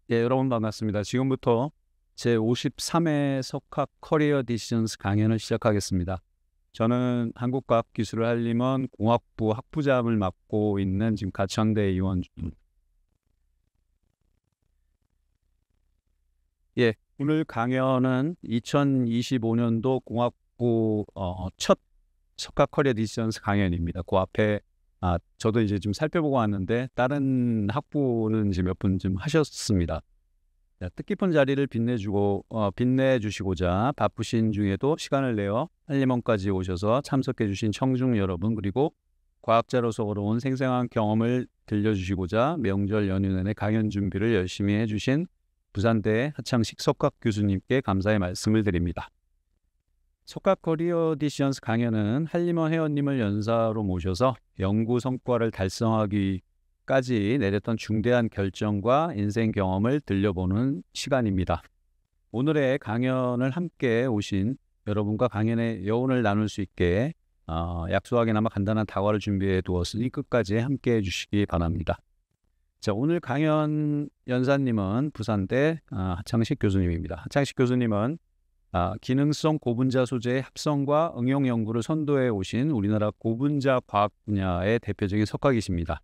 예, 여러분 반갑습니다. 지금부터 제53회 석학 커리어 디시전스 강연을 시작하겠습니다. 저는 한국과학기술을 한림원 공학부 학부장을 맡고 있는 지금 가천대 이원준. 예, 오늘 강연은 2025년도 공학부 첫 석학 커리어 디시전스 강연입니다. 그 앞에 저도 이제 좀 살펴보고 왔는데 다른 학부는 이제 몇 분 좀 하셨습니다. 뜻깊은 자리를 빛내주시고자 바쁘신 중에도 시간을 내어 한림원까지 오셔서 참석해주신 청중 여러분, 그리고 과학자로서 어려운 생생한 경험을 들려주시고자 명절 연휴 내내 강연 준비를 열심히 해주신 부산대 하창식 석학 교수님께 감사의 말씀을 드립니다. 석학 커리어 디시전스 강연은 한림원 회원님을 연사로 모셔서 연구 성과를 달성하기까지 내렸던 중대한 결정과 인생 경험을 들려보는 시간입니다. 오늘의 강연을 함께 오신 여러분과 강연의 여운을 나눌 수 있게 약소하게나마 간단한 다과를 준비해 두었으니 끝까지 함께 해주시기 바랍니다. 자, 오늘 강연 연사님은 부산대 하창식 교수님입니다. 하창식 교수님은 기능성 고분자 소재의 합성과 응용 연구를 선도해 오신 우리나라 고분자 과학 분야의 대표적인 석학이십니다.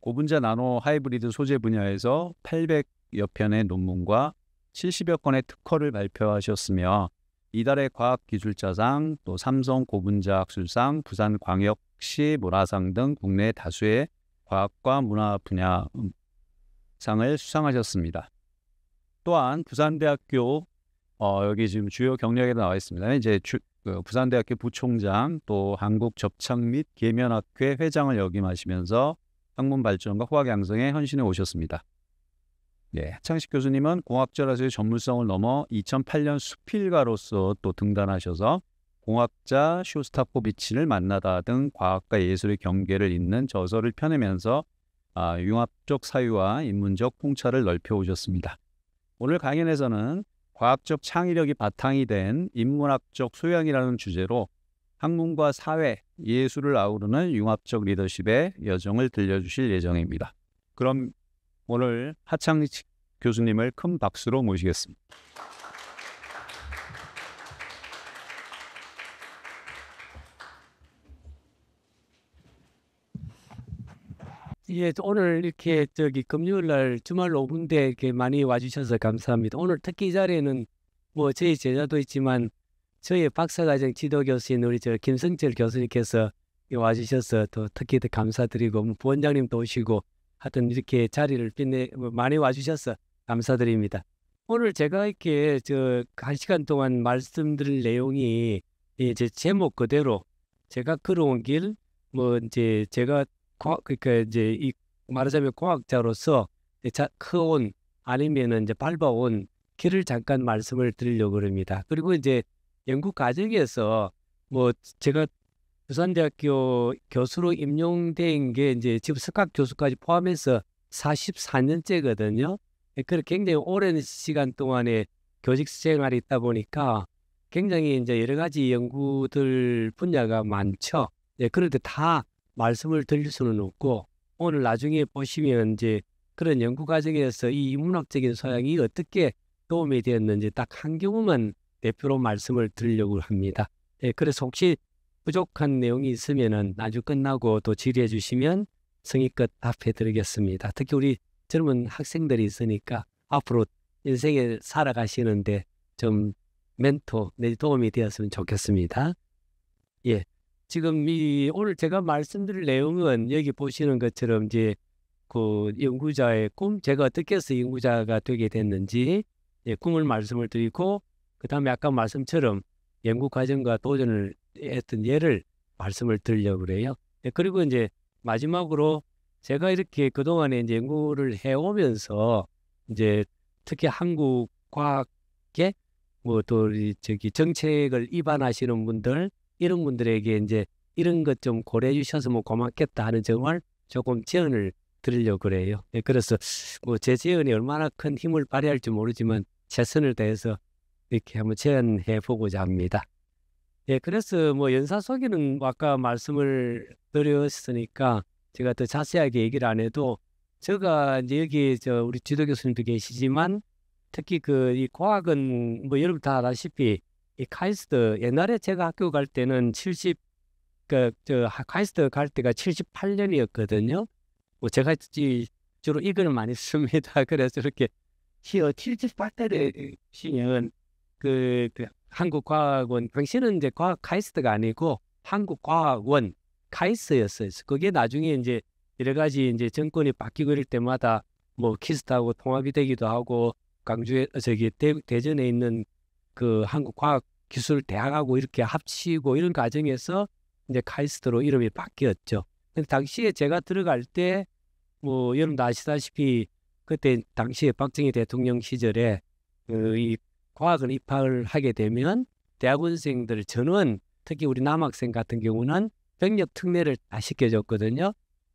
고분자 나노 하이브리드 소재 분야에서 800여 편의 논문과 70여 건의 특허를 발표하셨으며 이달의 과학기술자상, 또 삼성 고분자 학술상, 부산광역시 문화상 등 국내 다수의 과학과 문화 분야 상을 수상하셨습니다. 또한 부산대학교 여기 지금 주요 경력에 나와 있습니다. 이제 부산대학교 부총장, 또 한국접착 및 계면학회 회장을 역임하시면서 학문 발전과 화학 양성에 헌신해 오셨습니다. 네, 하창식 교수님은 공학자로서의 전문성을 넘어 2008년 수필가로서 또 등단하셔서 공학자 쇼스타코비치를 만나다 등 과학과 예술의 경계를 잇는 저서를 펴내면서 융합적 사유와 인문적 통찰을 넓혀 오셨습니다. 오늘 강연에서는 과학적 창의력이 바탕이 된 인문학적 소양이라는 주제로 학문과 사회, 예술을 아우르는 융합적 리더십의 여정을 들려주실 예정입니다. 그럼 오늘 하창식 교수님을 큰 박수로 모시겠습니다. 예, 오늘 이렇게 금요일 날 주말 5분대 이렇게 많이 와주셔서 감사합니다. 오늘 특히 이 자리에는 뭐 저희 제자도 있지만 저희 박사과정 지도교수인 우리 김성철 교수님께서 와주셔서 또 특히 더 감사드리고 뭐 부원장님도 오시고 하여튼 이렇게 자리를 많이 와주셔서 감사드립니다. 오늘 제가 이렇게 1시간 동안 말씀드릴 내용이 제 제목 그대로 제가 걸어온 길, 뭐 이제 제가 그러니까 이제 이 말하자면 과학자로서 커온 아니면은 이제 밟아온 길을 잠깐 말씀을 드리려고 합니다. 그리고 이제 연구 과정에서 뭐 제가 부산대학교 교수로 임용된 게 이제 지금 석학 교수까지 포함해서 44년째거든요. 그렇게 굉장히 오랜 시간 동안에 교직 생활이 있다 보니까 굉장히 이제 여러 가지 연구들 분야가 많죠. 그런데 다 말씀을 드릴 수는 없고 오늘 나중에 보시면 이제 그런 연구 과정에서 이 인문학적인 소양이 어떻게 도움이 되었는지 딱 한 경우만 대표로 말씀을 드리려고 합니다. 그래서 혹시 부족한 내용이 있으면은 나중에 끝나고 또 질의해 주시면 성의껏 답해 드리겠습니다. 특히 우리 젊은 학생들이 있으니까 앞으로 인생에 살아가시는데 좀 멘토 내 도움이 되었으면 좋겠습니다. 예. 지금 오늘 제가 말씀드릴 내용은 여기 보시는 것처럼 이제 그 연구자의 꿈, 제가 어떻게 해서 연구자가 되게 됐는지 꿈을 말씀을 드리고 그 다음에 아까 말씀처럼 연구 과정과 도전을 했던 예를 말씀을 드리려고 그래요. 그리고 이제 마지막으로 제가 이렇게 그동안에 이제 연구를 해오면서 이제 특히 한국 과학계 뭐 또 정책을 입안하시는 분들 이런 분들에게 이제 이런 것 좀 고려해 주셔서 고맙겠다 하는 점을 조금 제언을 드리려고 그래요. 그래서 뭐 제 제언이 얼마나 큰 힘을 발휘할지 모르지만 최선을 다해서 이렇게 한번 제언해 보고자 합니다. 그래서 뭐 연사 소개는 아까 말씀을 드렸으니까 제가 더 자세하게 얘기를 안 해도 제가 이제 여기 우리 지도 교수님도 계시지만 특히 이 과학은 뭐 여러분 다 아다시피 이 카이스트 옛날에 제가 학교 갈 때는 카이스트 갈 때가 78년이었거든요. 뭐 제가 주로 이걸 많이 씁니다. 그래서 이렇게 78년에 시면 한국과학원 당시는 이제 과학 카이스트가 아니고 한국과학원 카이스트였어요. 그게 나중에 이제 여러 가지 이제 정권이 바뀌고 이럴 때마다 뭐 키스트하고 통합이 되기도 하고 광주에 대전에 있는 그 한국과학기술대학하고 이렇게 합치고 이런 과정에서 이제 카이스트로 이름이 바뀌었죠. 근데 당시에 제가 들어갈 때 뭐 여러분도 아시다시피 그때 당시에 박정희 대통령 시절에 이 과학을 입학을 하게 되면 대학원생들 전원 특히 우리 남학생 같은 경우는 병력 특례를 다 시켜줬거든요.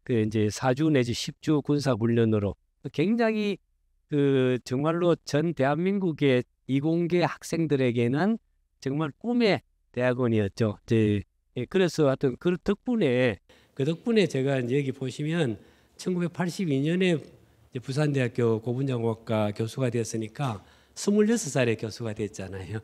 이제 4주 내지 10주 군사 훈련으로 굉장히 정말로 전 대한민국의 이공계 학생들에게는 정말 꿈의 대학원이었죠. 그래서 하여튼 그 덕분에 제가 이제 여기 보시면 1982년에 부산대학교 고분자공학과 교수가 됐으니까 26살에 교수가 됐잖아요.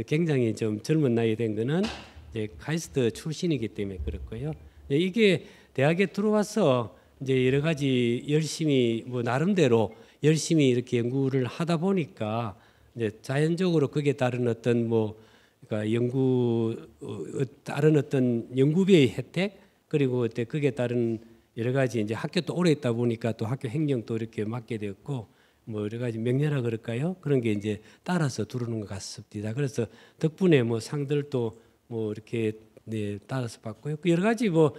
굉장히 좀 젊은 나이에 된 거는 이제 카이스트 출신이기 때문에 그렇고요. 이게 대학에 들어와서 이제 여러 가지 열심히 뭐 나름대로 열심히 이렇게 연구를 하다 보니까 이제 자연적으로 거기에 따른 어떤 그러니까 다른 어떤 연구비의 혜택 그리고 거기에 따른 여러 가지 이제 학교도 오래 있다 보니까 또 학교 행정도 이렇게 맡게 되었고 뭐 여러 가지 명예라 그럴까요? 그런 게 이제 따라서 들어오는 것 같습니다. 그래서 덕분에 뭐 상들도 뭐 이렇게 따라서 받고요. 여러 가지 뭐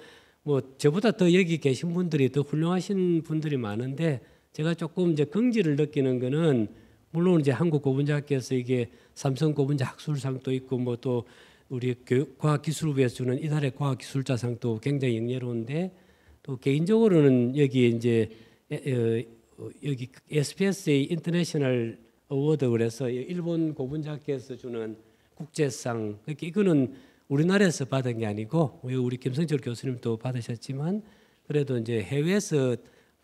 저보다 더 여기 계신 분들이 더 훌륭하신 분들이 많은데 제가 조금 이제 긍지를 느끼는 거는 물론 이제 한국고분자학교에서 이게 삼성 고분자 학술상도 있고 뭐 또 우리 과학기술부에서 주는 이달의 과학기술자상도 굉장히 영예로운데 또 개인적으로는 여기 이제 여기 SPSA 인터내셔널 어워드 그래서 일본 고분자학교에서 주는 국제상 이거는 우리나라에서 받은 게 아니고 우리 김성철 교수님도 받으셨지만 그래도 이제 해외에서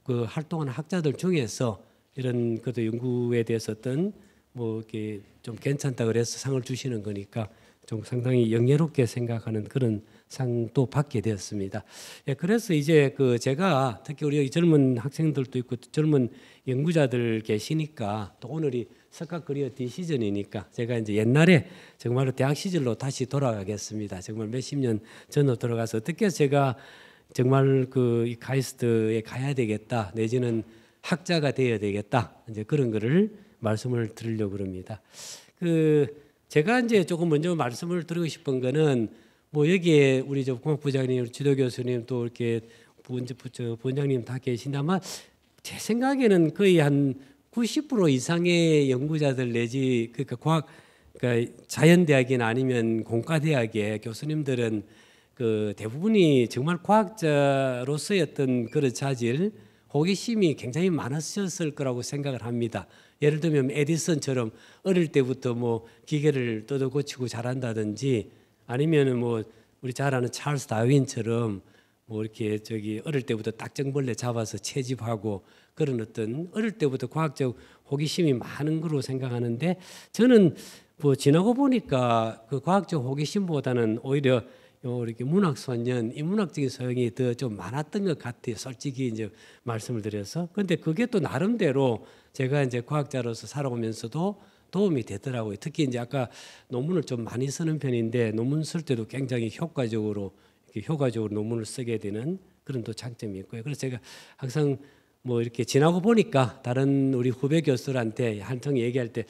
그 활동하는 학자들 중에서 이런 그도 연구에 대해서 어떤 뭐 이렇게 좀 괜찮다 그래서 상을 주시는 거니까 좀 상당히 영예롭게 생각하는 그런 상도 받게 되었습니다. 그래서 이제 제가 특히 우리 여기 젊은 학생들도 있고 젊은 연구자들 계시니까 또 오늘이 석학 커리어 디시전이니까 제가 이제 옛날에 정말로 대학 시절로 다시 돌아가겠습니다. 정말 몇십 년 전으로 돌아가서 어떻게 해서 제가 정말 이 카이스트에 가야 되겠다 내지는 학자가 되어야 되겠다 이제 그런 거를 말씀을 드리려고 그럽니다. 제가 이제 조금 먼저 말씀을 드리고 싶은 거는 뭐 여기에 우리 공학부장님, 지도 교수님 또 이렇게 부원장님 다 계신다만 제 생각에는 거의 한 90% 이상의 연구자들 내지 그러니까 자연대학이나 아니면 공과대학의 교수님들은 대부분이 정말 과학자로서의 어떤 그런 자질, 호기심이 굉장히 많으셨을 거라고 생각을 합니다. 예를 들면 에디슨처럼 어릴 때부터 뭐 기계를 뜯어 고치고 잘한다든지 아니면은 뭐 우리 잘 아는 찰스 다윈처럼 뭐 이렇게 어릴 때부터 딱정벌레 잡아서 채집하고 그런 어떤 어릴 때부터 과학적 호기심이 많은 거로 생각하는데 저는 뭐 지나고 보니까 그 과학적 호기심보다는 오히려 이렇게 문학 소년, 이 문학적인 소양이 더 좀 많았던 것 같아요. 솔직히 이제 말씀을 드려서. 근데 그게 또 나름대로 제가 이제 과학자로서 살아오면서도 도움이 되더라고요. 특히 이제 아까 논문을 좀 많이 쓰는 편인데 논문 쓸 때도 굉장히 효과적으로 논문을 쓰게 되는 그런 또 장점이 있고요. 그래서 제가 항상 뭐 이렇게 지나고 보니까 다른 우리 후배 교수들한테 한통 얘기할 때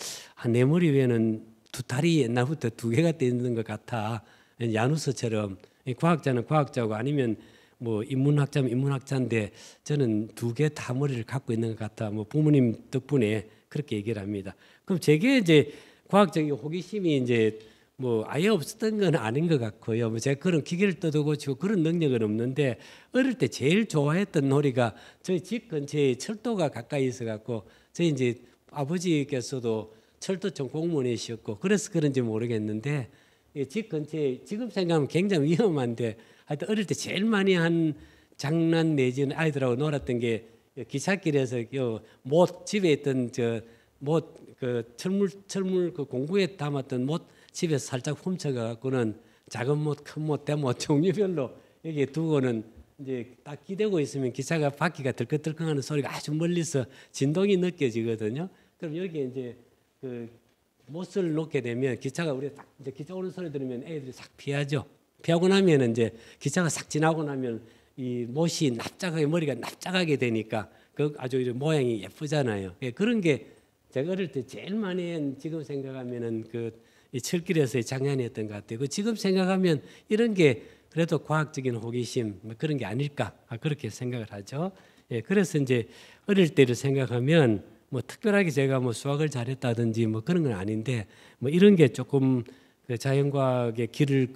내 머리 위에는 두 다리 옛날부터 두 개가 돼 있는 것 같아. 야누스처럼 과학자는 과학자고 아니면 뭐 인문학자면 인문학자인데 저는 두 개 다 머리를 갖고 있는 것 같아. 뭐 부모님 덕분에 그렇게 얘기를 합니다. 그럼 제게 이제 과학적인 호기심이 이제 뭐 아예 없었던 건 아닌 것 같고요. 뭐 제가 그런 기계를 뜯어고치고 그런 능력은 없는데 어릴 때 제일 좋아했던 놀이가 저희 집 근처에 철도가 가까이 있어 갖고 저희 이제 아버지께서도 철도청 공무원이셨고 그래서 그런지 모르겠는데 집 근처에 지금 생각하면 굉장히 위험한데 하여튼 어릴 때 제일 많이 한 장난 내지는 아이들하고 놀았던 게 기찻길에서 못 집에 있던 그 철물 그 공구에 담았던 못 집에서 살짝 훔쳐가 갖고는 작은 못, 큰 못, 대못 종류별로 여기에 두고는 이제 딱 기대고 있으면 기차가 바퀴가 들컥들컥하는 소리가 아주 멀리서 진동이 느껴지거든요. 그럼 여기에 이제 그 못을 놓게 되면 기차가 우리 딱 이제 기차 오는 소리 들으면 애들이 싹 피하죠. 피하고 나면 이제 기차가 싹 지나고 나면 이 못이 납작하게 머리가 납작하게 되니까 그 아주 모양이 예쁘잖아요. 그런 게 제가 어릴 때 제일 많이 지금 생각하면은 이 철길에서의 장난이었던 것 같아요. 지금 생각하면 이런 게 그래도 과학적인 호기심 뭐 그런 게 아닐까 그렇게 생각을 하죠. 그래서 이제 어릴 때를 생각하면 뭐 특별하게 제가 뭐 수학을 잘했다든지 뭐 그런 건 아닌데 뭐 이런 게 조금 그 자연과학의 길을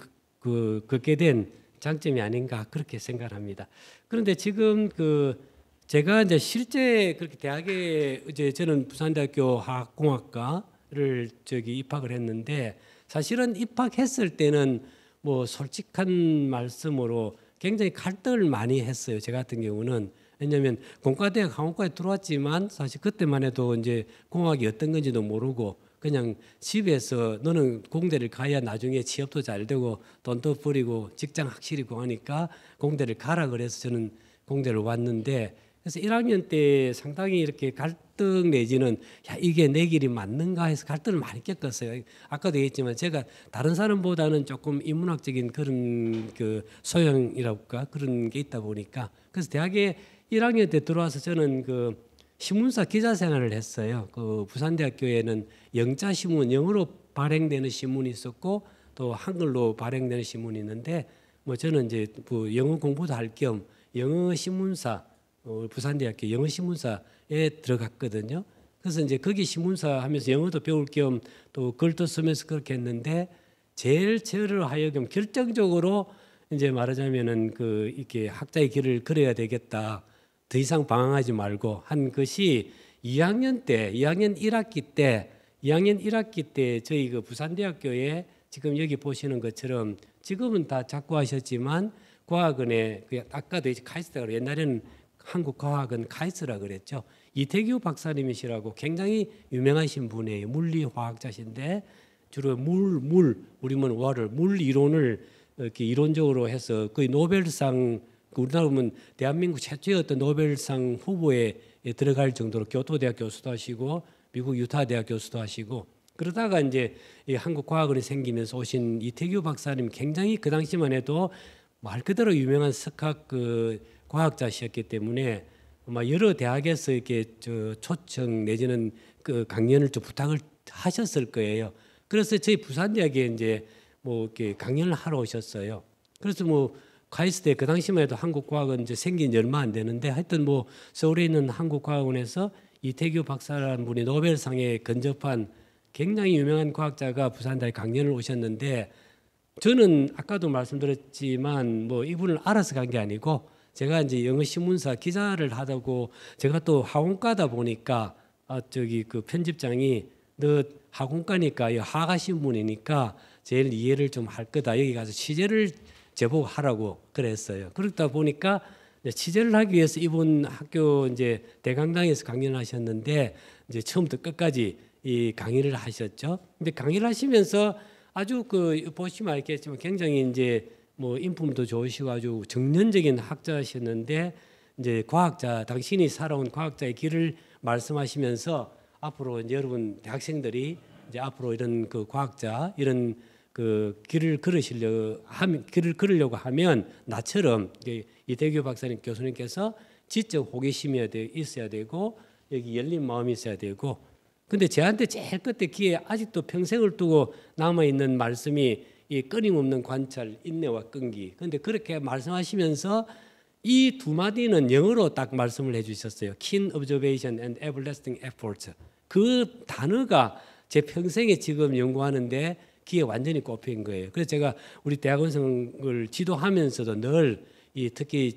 걷게 된 장점이 아닌가 그렇게 생각합니다. 그런데 지금 제가 이제 실제 그렇게 대학에 이제 저는 부산대학교 화학공학과를 입학을 했는데 사실은 입학했을 때는 뭐 솔직한 말씀으로 굉장히 갈등을 많이 했어요. 제 같은 경우는 왜냐하면 공과대학 항공과에 들어왔지만 사실 그때만 해도 이제 공학이 어떤 건지도 모르고 그냥 집에서 너는 공대를 가야 나중에 취업도 잘 되고 돈도 벌이고 직장 확실히 구하니까 공대를 가라 그래서 저는 공대를 왔는데 그래서 1학년 때 상당히 이렇게 갈등 내지는 야 이게 내 길이 맞는가 해서 갈등을 많이 겪었어요. 아까도 얘기했지만 제가 다른 사람보다는 조금 인문학적인 그런 소양이랄까 그런 게 있다 보니까 그래서 대학에 1학년 때 들어와서 저는 신문사 기자 생활을 했어요. 부산대학교에는 영자 신문, 영어로 발행되는 신문이 있었고 또 한글로 발행되는 신문이 있는데 뭐 저는 이제 영어 공부도 할 겸 영어 신문사 부산대학교 영어 신문사에 들어갔거든요. 그래서 이제 거기 신문사 하면서 영어도 배울 겸 또 글도 쓰면서 그렇게 했는데 제일 저를 하여금 결정적으로 이제 말하자면은 이렇게 학자의 길을 걸어야 되겠다. 더 이상 방황하지 말고 한 것이 2학년 1학기 때 저희 부산대학교에 지금 여기 보시는 것처럼 지금은 다 작고하셨지만 과학원에 아까도 이제 카이스트라고 옛날에는 한국과학은 카이스트라 그랬죠. 이태규 박사님이시라고 굉장히 유명하신 분이에요. 물리화학자신데 주로 우리는 water, 물 이론을 이렇게 이론적으로 해서 거의 노벨상 우리나라 보면 대한민국 최초의 어떤 노벨상 후보에 들어갈 정도로 교토대학 교수도 하시고 미국 유타 대학 교수도 하시고 그러다가 이제 이 한국과학원이 생기면서 오신 이태규 박사님 굉장히 그 당시만 해도 말 그대로 유명한 석학 과학자셨기 때문에 아마 여러 대학에서 이렇게 초청 내지는 강연을 좀 부탁을 하셨을 거예요. 그래서 저희 부산대학에 이제 뭐 이렇게 강연을 하러 오셨어요. 그래서 뭐 카이스트에 그 당시만 해도 한국과학원 이제 생긴 지 얼마 안 되는데 하여튼 뭐 서울에 있는 한국과학원에서 이태규 박사라는 분이 노벨상에 근접한 굉장히 유명한 과학자가 부산대학에 강연을 오셨는데 저는 아까도 말씀드렸지만 뭐 이분을 알아서 간 게 아니고 제가 이제 영어 신문사 기자를 하다고 제가 또 학원과다 보니까 편집장이 너 학원과니까 하가 신문이니까 제일 이해를 좀 할 거다. 여기 가서 취재를 제보고 하라고 그랬어요. 그러다 보니까 취재를 하기 위해서 이분 학교 이제 대강당에서 강연을 하셨는데 이제 처음부터 끝까지 이 강의를 하셨죠. 근데 강의를 하시면서 아주 보시면 알겠지만 굉장히 이제 뭐 인품도 좋으시고 아주 정련적인 학자셨는데 이제 당신이 살아온 과학자의 길을 말씀하시면서 앞으로 이제 여러분 대학생들이 이제 앞으로 이런 과학자 이런 길을 걸으려고 하면 나처럼 이태규 박사님 교수님께서 지적 호기심이 있어야 되고 여기 열린 마음이 있어야 되고 근데 저한테 제일 끝에 귀에 아직도 평생을 두고 남아 있는 말씀이 이 끊임없는 관찰, 인내와 끈기. 근데 그렇게 말씀하시면서 이 두 마디는 영어로 딱 말씀을 해주셨어요. Keen observation and everlasting effort. 그 단어가 제 평생에 지금 연구하는데 귀에 완전히 꼽힌 거예요. 그래서 제가 우리 대학원생을 지도하면서도 늘 특히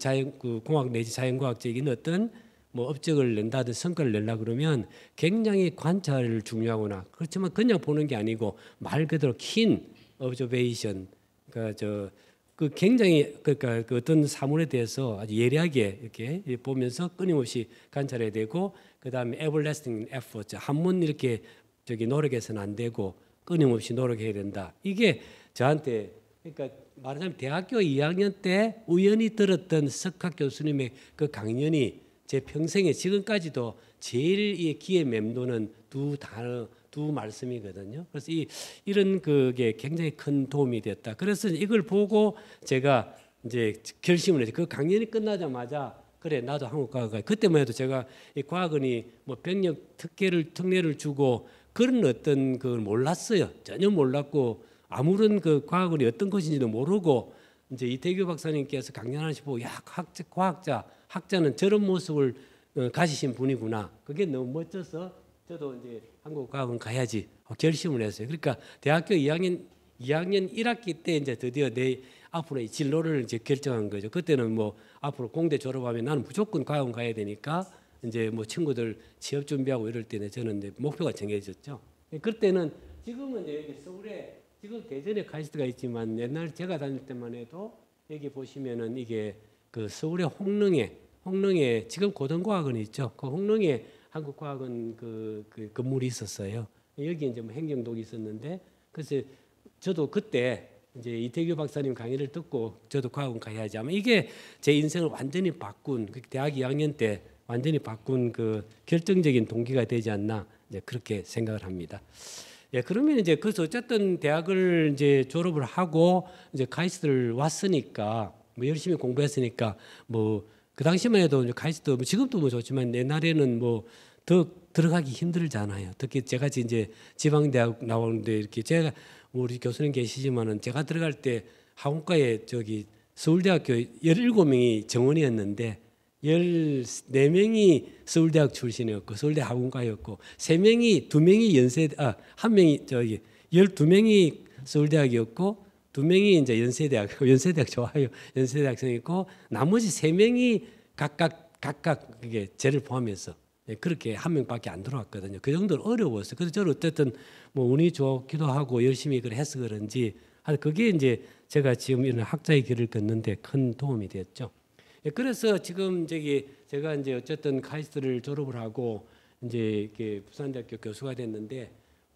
공학 내지 자연과학적인 어떤 뭐 업적을 낸다든 성과를 내려 그러면 굉장히 관찰을 중요하구나. 그렇지만 그냥 보는 게 아니고 말 그대로 kin observation, 그러니까 그 굉장히 그러니까 그 어떤 사물에 대해서 아주 예리하게 이렇게 보면서 끊임없이 관찰해야 되고 그다음에 everlasting effort 한번 이렇게 저기 노력해서는 안 되고 끊임없이 노력해야 된다. 이게 저한테 그러니까 말하자면 대학교 2학년 때 우연히 들었던 석학 교수님의 그 강연이 제 평생에 지금까지도 제일 이 귀에 맴도는 두 단어 두 말씀이거든요. 그래서 이런 그게 굉장히 큰 도움이 됐다. 그래서 이걸 보고 제가 이제 결심을 했죠. 그 강연이 끝나자마자 그래 나도 한국과학과 그때만 해도 제가 이 과학원이 뭐 병력 특례를 주고 그런 어떤 걸 몰랐어요. 전혀 몰랐고 아무런 그 과학원이 어떤 것인지도 모르고 이제 이태규 박사님께서 강연하시고 보고 야 학자는 저런 모습을 가지신 분이구나. 그게 너무 멋져서 저도 이제 한국과학원 가야지 결심을 했어요. 그러니까 대학교 2학년 1학기 때 이제 드디어 내 앞으로의 진로를 이제 결정한 거죠. 그때는 뭐 앞으로 공대 졸업하면 나는 무조건 과학원 가야 되니까 이제 뭐 친구들 취업 준비하고 이럴 때는 저는 이제 목표가 정해졌죠. 그때는 지금은 이제 여기 서울에 지금 대전에 카이스트가 있지만 옛날 제가 다닐 때만 해도 여기 보시면은 이게 그 서울의 홍릉에 지금 고등과학원이 있죠. 그 홍릉에 한국과학원 그 건물이 있었어요. 여기 이제 뭐 행정동이 있었는데 그래서 저도 그때 이제 이태규 박사님 강의를 듣고 저도 과학원 가야지 하면 이게 제 인생을 완전히 바꾼 대학 2학년 때 완전히 바꾼 그 결정적인 동기가 되지 않나 이제 그렇게 생각을 합니다. 예, 그러면 이제 그래서 어쨌든 대학을 이제 졸업을 하고 이제 카이스트를 왔으니까 뭐 열심히 공부했으니까 뭐 그 당시만 해도 카이스트 뭐 지금도 뭐 좋지만 옛날에는 뭐 더 들어가기 힘들잖아요. 특히 제가 이제 지방대학 나오는데 이렇게 제가 우리 교수님 계시지만은 제가 들어갈 때 학원과에 저기 서울대학교 17명이 정원이었는데 14명이 서울대학 출신이었고 서울대 학원과였고 2명이 한 명이 저기 12명이 서울대학이었고 2명이 이제 연세대학 좋아요. 연세대학생이고 나머지 3명이 각각 그게 저를 포함해서 그렇게 한 명밖에 안 들어왔거든요. 그 정도로 어려웠어요. 그래서 저는 어쨌든 뭐 운이 좋기도 하고 열심히 그걸 해서 그런지 그게 이제 제가 지금 이런 학자의 길을 걷는데 큰 도움이 됐죠. 그래서 지금 제가 이제 어쨌든 카이스트를 졸업을 하고 이제 이렇게 부산대학교 교수가 됐는데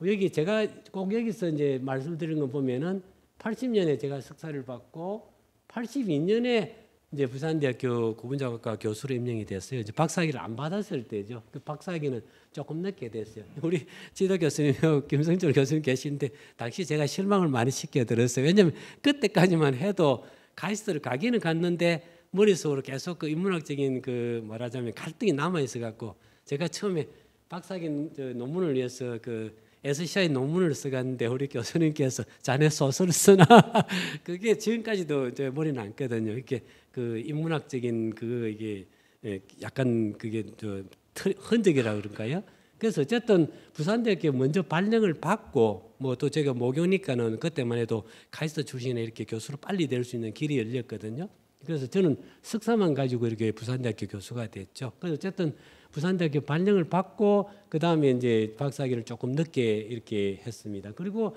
여기 제가 꼭 여기서 이제 말씀드린 거 보면은 80년에 제가 석사를 받고 82년에 이제 부산대학교 구분자격과 교수로 임명이 됐어요. 이제 박사학위를 안 받았을 때죠. 그 박사학위는 조금 늦게 됐어요. 우리 지도 교수님, 김성철 교수님 계신데 당시 제가 실망을 많이 시켜드렸어요. 왜냐하면 그때까지만 해도 카이스트를 가기는 갔는데 머릿속으로 계속 그 인문학적인 그 말하자면 갈등이 남아 있어 갖고 제가 처음에 박사학위 논문을 위해서 그 SCI 논문을 써갔는데 우리 교수님께서 자네 소설을 쓰나 그게 지금까지도 제 머리 남거든요. 이렇게 그 인문학적인 이게 약간 그게 흔적이라 그런가요? 그래서 어쨌든 부산대학교 먼저 발령을 받고 뭐 또 제가 모교니까는 그때만 해도 카이스트 출신에 이렇게 교수로 빨리 될 수 있는 길이 열렸거든요. 그래서 저는 석사만 가지고 이렇게 부산대학교 교수가 됐죠. 그래서 어쨌든 부산대학교 발령을 받고 그 다음에 이제 박사학위를 조금 늦게 이렇게 했습니다. 그리고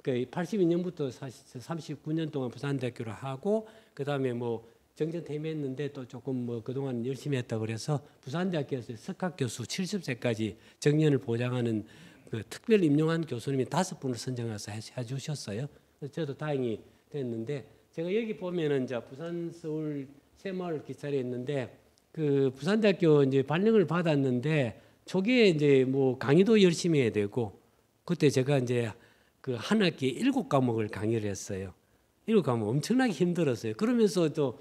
82년부터 39년 동안 부산대학교를 하고 그 다음에 뭐 정년 퇴임했는데 또 조금 뭐 그동안 열심히 했다고 그래서 부산대학교에서 석학 교수 70세까지 정년을 보장하는 그 특별 임용한 교수님이 5분을 선정해서 해주셨어요. 그래서 저도 다행히 됐는데 제가 여기 보면은 이제 부산 서울 새마을 기차에 있는데 그 부산대학교 이제 발령을 받았는데 초기에 이제 뭐 강의도 열심히 해야 되고 그때 제가 이제 그 한 학기에 7과목을 강의를 했어요. 7과목 엄청나게 힘들었어요. 그러면서 또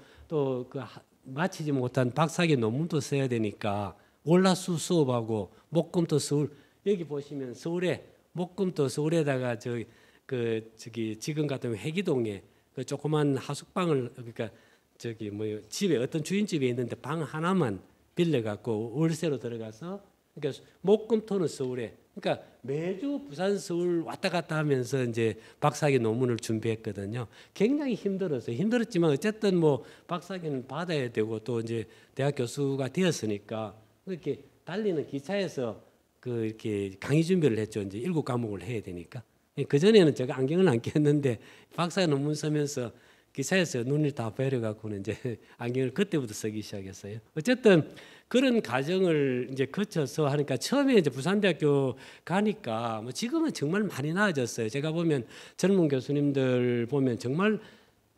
그 마치지 못한 박사학위 논문도 써야 되니까 월화수 수업하고 목금토 서울 여기 보시면 서울에 목금토 서울에다가 저기 지금 같으면 회기동에 그 조그만 하숙방을 그러니까 저기 뭐 집에 어떤 주인집에 있는데 방 하나만 빌려 갖고 월세로 들어가서 그러니까 목금토는 서울에 그러니까 매주 부산 서울 왔다 갔다 하면서 이제 박사학위 논문을 준비했거든요. 굉장히 힘들었어요. 힘들었지만 어쨌든 뭐 박사학위는 받아야 되고 또 이제 대학 교수가 되었으니까 그렇게 달리는 기차에서 그 이렇게 강의 준비를 했죠. 이제 7과목을 해야 되니까. 그 전에는 제가 안경을 안 꼈는데 박사 논문 쓰면서 기차에서 눈이 다 베려갖고는 이제 안경을 그때부터 쓰기 시작했어요. 어쨌든 그런 과정을 이제 거쳐서 하니까 처음에 이제 부산대학교 가니까 뭐 지금은 정말 많이 나아졌어요. 제가 보면 젊은 교수님들 보면 정말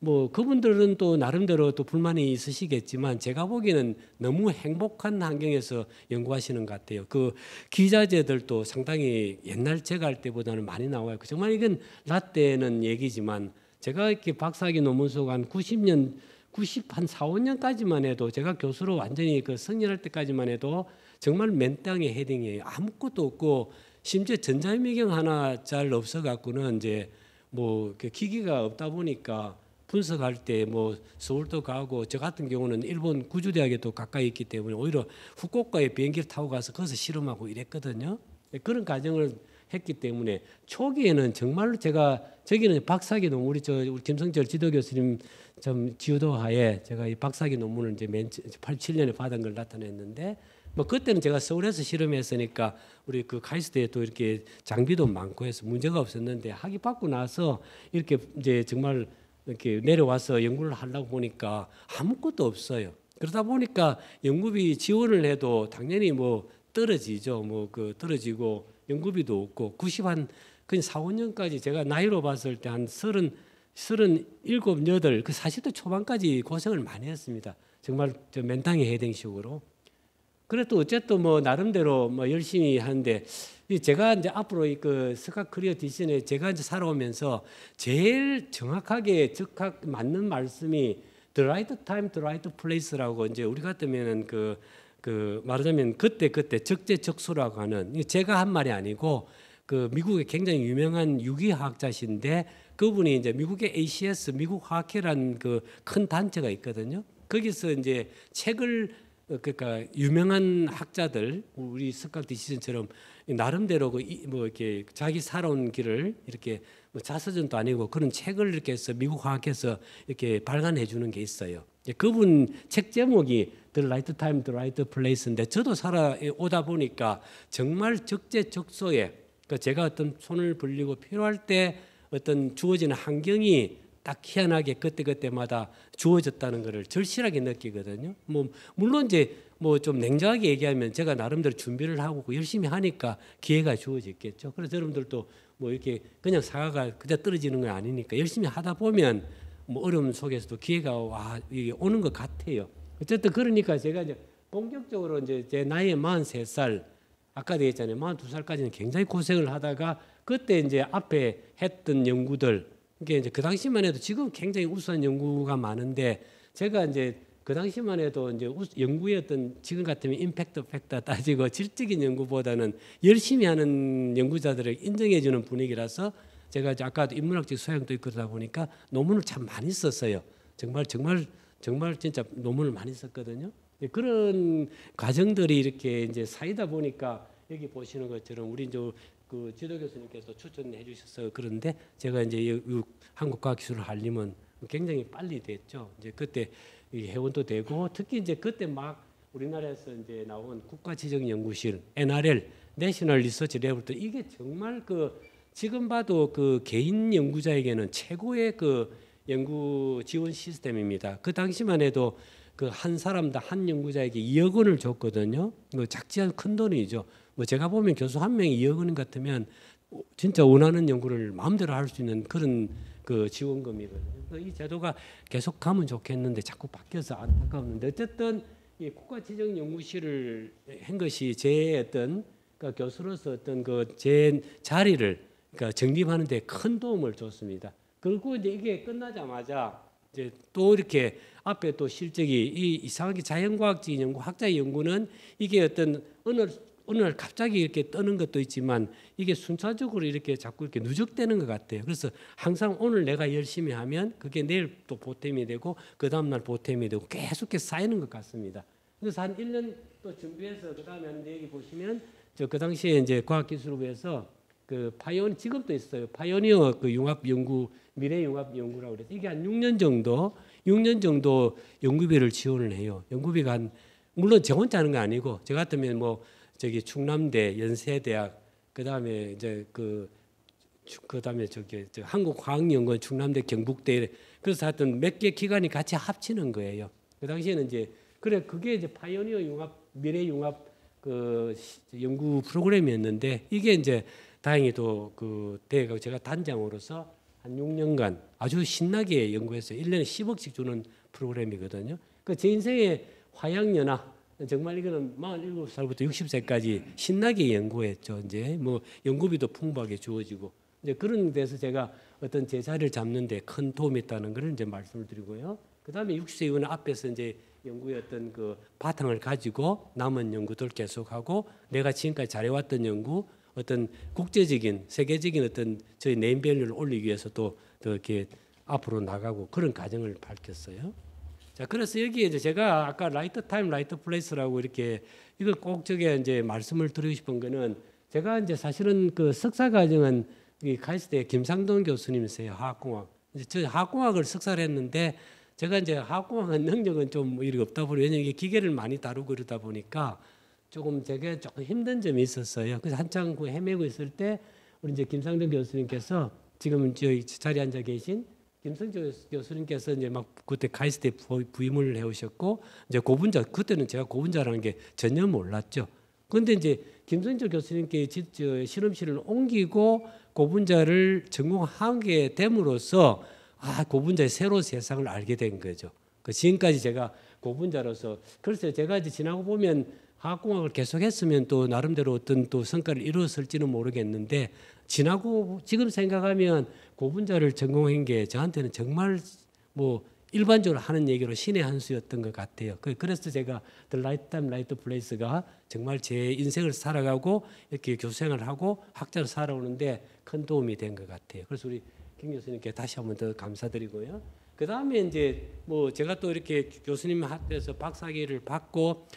뭐 그분들은 또 나름대로 또 불만이 있으시겠지만 제가 보기에는 너무 행복한 환경에서 연구하시는 것 같아요. 그 기자재들도 상당히 옛날 제가 할 때보다는 많이 나와요. 정말 이건 라떼는 얘기지만 제가 이렇게 박사학위 논문 소가 한 90년, 90한 4, 5년까지만 해도 제가 교수로 완전히 그 승진할 때까지만 해도 정말 맨 땅에 헤딩이에요. 아무것도 없고 심지어 전자현미경 하나 잘 없어 갖고는 이제 뭐 기기가 없다 보니까 분석할 때 뭐 서울도 가고 저 같은 경우는 일본 구주대학에 또 가까이 있기 때문에 오히려 후쿠오카에 비행기를 타고 가서 거기서 실험하고 이랬거든요. 그런 과정을 했기 때문에 초기에는 정말로 제가 저기는 박사학위 논문 우리 김성철 지도 교수님 좀 지도하에 제가 이 박사학위 논문을 이제 87년에 받은 걸 나타냈는데 뭐 그때는 제가 서울에서 실험했으니까 우리 그 카이스트에 또 이렇게 장비도 많고 해서 문제가 없었는데 학위 받고 나서 이렇게 이제 정말 이렇게 내려와서 연구를 하려고 보니까 아무것도 없어요. 그러다 보니까 연구비 지원을 해도 당연히 뭐 떨어지죠. 뭐 그 떨어지고 연구비도 없고 90한 그냥 4, 5년까지 제가 나이로 봤을 때 한 37, 8, 그 40대 초반까지 고생을 많이 했습니다. 정말 저 맨땅에 헤딩식으로. 그래도 어쨌든 뭐 나름대로 뭐 열심히 하는데 제가 이제 앞으로 그 스카 커리어 디시전에 제가 이제 살아오면서 제일 정확하게 적합 맞는 말씀이 the right time, the right place라고 이제 우리 같으면은 그 말하자면 그때 적재적소라고 하는 제가 한 말이 아니고 그 미국의 굉장히 유명한 유기화학자신데 그분이 이제 미국의 ACS 미국 화학회라는 그 큰 단체가 있거든요. 거기서 이제 책을 그러니까 유명한 학자들 우리 스카 디시전처럼 나름대로 뭐 이렇게 자기 살아온 길을 이렇게 뭐 자서전도 아니고 그런 책을 이렇게 해서 미국 화학에서 이렇게 발간해 주는 게 있어요. 그분 책 제목이 The Right Time, The Right Place인데 저도 살아오다 보니까 정말 적재적소에 그러니까 제가 어떤 손을 벌리고 필요할 때 어떤 주어지는 환경이 딱 희한하게 그때마다 주어졌다는 것을 절실하게 느끼거든요. 뭐 물론 이제 뭐 좀 냉정하게 얘기하면 제가 나름대로 준비를 하고 열심히 하니까 기회가 주어졌겠죠. 그래서 여러분들도 뭐 이렇게 그냥 사과가 그냥 떨어지는 건 아니니까 열심히 하다 보면 뭐 어려움 속에서도 기회가 이게 오는 것 같아요. 어쨌든 그러니까 제가 이제 본격적으로 이제 제 나이에 43살 아까도 얘기했잖아요. 42살까지는 굉장히 고생을 하다가 그때 이제 앞에 했던 연구들 이게 이제 그 당시만 해도 지금 굉장히 우수한 연구가 많은데 제가 이제 그 당시만 해도 이제 연구의 어떤 지금 같으면 임팩트 팩터 따지고 질적인 연구보다는 열심히 하는 연구자들을 인정해주는 분위기라서 제가 이제 아까도 인문학적 소양도 있고 그러다 보니까 논문을 참 많이 썼어요. 정말 진짜 논문을 많이 썼거든요. 그런 과정들이 이렇게 이제 쌓이다 보니까 여기 보시는 것처럼 우리 이제 그 지도 교수님께서 추천해 주셔서 그런데 제가 이제 한국과학기술을 하려면 굉장히 빨리 됐죠. 이제 그때 회원도 되고 특히 이제 그때 막 우리나라에서 이제 나온 국가지정연구실 NRL 내셔널 리서치 레버토리 이게 정말 그 지금 봐도 그 개인 연구자에게는 최고의 그 연구 지원 시스템입니다. 그 당시만 해도 그 한 사람당 한 연구자에게 2억 원을 줬거든요. 뭐 작지 않은 큰 돈이죠. 뭐 제가 보면 교수 한 명이 2억 원 같으면 진짜 원하는 연구를 마음대로 할 수 있는 그런 그 지원금이거든요. 이 제도가 계속 가면 좋겠는데 자꾸 바뀌어서 안타까웠는데 어쨌든 이 국가지정연구실을 한 것이 제 어떤 그러니까 교수로서 어떤 그 제 자리를 그러니까 정립하는 데 큰 도움을 줬습니다. 그리고 이제 이게 끝나자마자 이제 또 이렇게 앞에 또 실적이 이 이상하게 자연과학적인 연구, 학자의 연구는 이게 어떤 어느 날 갑자기 이렇게 뜨는 것도 있지만 이게 순차적으로 이렇게 자꾸 이렇게 누적되는 것 같아요. 그래서 항상 오늘 내가 열심히 하면 그게 내일 또 보탬이 되고 그 다음 날 보탬이 되고 계속 쌓이는 것 같습니다. 그래서 한 1년 또 준비해서 그 다음에 하는데 여기 보시면 저 그 당시에 이제 과학기술부에서 그 파이오니어 지금도 있어요. 파이오니어 그 융합 연구 미래 융합 연구라고 그래서 이게 한 6년 정도 연구비를 지원을 해요. 연구비가 한 물론 저 혼자 하는 거 아니고 저 같으면 뭐 저기 충남대, 연세대학 그다음에 이제 그 그다음에 한국과학연구원 충남대 경북대 그래서 하여튼 몇 개 기관이 같이 합치는 거예요. 그 당시에는 이제 그게 이제 파이오니어 융합 미래 융합 연구 프로그램이었는데 이게 이제 다행히도 그 대가 제가 단장으로서 한 6년간 아주 신나게 연구했어요. 1년에 10억씩 주는 프로그램이거든요. 제 인생의 화양연화 정말 이거는 47살부터 60세까지 신나게 연구했죠. 이제 뭐 연구비도 풍부하게 주어지고 이제 그런 데서 제가 어떤 제 자리를 잡는데 큰 도움이 있다는 걸 이제 말씀을 드리고요. 그다음에 60세 이후는 앞에서 이제 연구의 어떤 그 바탕을 가지고 남은 연구들 계속하고 내가 지금까지 잘해왔던 연구 어떤 국제적인 세계적인 어떤 저희 네임밸류를 올리기 위해서 또 이렇게 앞으로 나가고 그런 과정을 밝혔어요. 자, 그래서 여기에 이제 제가 아까 라이트 타임, 라이트 플레이스라고 이렇게 이걸 꼭 저게 이제 말씀을 드리고 싶은 거는 제가 이제 사실은 그 석사 과정은 이 카이스트의 김상돈 교수님이세요. 화학공학. 이제 저 화학공학을 석사를 했는데 제가 이제 화학공학 능력은 좀 이렇게 없다 보니 왜냐면 이게 기계를 많이 다루고 그러다 보니까 조금 제가 조금 힘든 점이 있었어요. 그래서 한창 그 헤매고 있을 때 우리 이제 김상돈 교수님께서 지금 저희 자리에 앉아 계신 김성조 교수님께서 이제 막 그때 카이스트에 부임을 해오셨고 이제 고분자 그때는 제가 고분자라는 게 전혀 몰랐죠. 그런데 이제 김성조 교수님께 실험실을 옮기고 고분자를 전공하게 됨으로써 고분자의 새로운 세상을 알게 된 거죠. 지금까지 제가 고분자로서 그래서 제가 이제 지나고 보면 화학공학을 계속했으면 또 나름대로 어떤 또 성과를 이루었을지는 모르겠는데 지나고 지금 생각하면 고분자를 전공한 게 저한테는 정말 뭐 일반적으로 하는 얘기로 신의 한 수였던 것 같아요. 그래서 제가 The Right Time, Right Place가 정말 제 인생을 살아가고 이렇게 교수생활을 하고 학자로 살아오는데 큰 도움이 된 것 같아요. 그래서 우리 김 교수님께 다시 한번 더 감사드리고요. 그 다음에 이제 뭐 제가 또 이렇게 교수님 학교에서 박사학위를 받고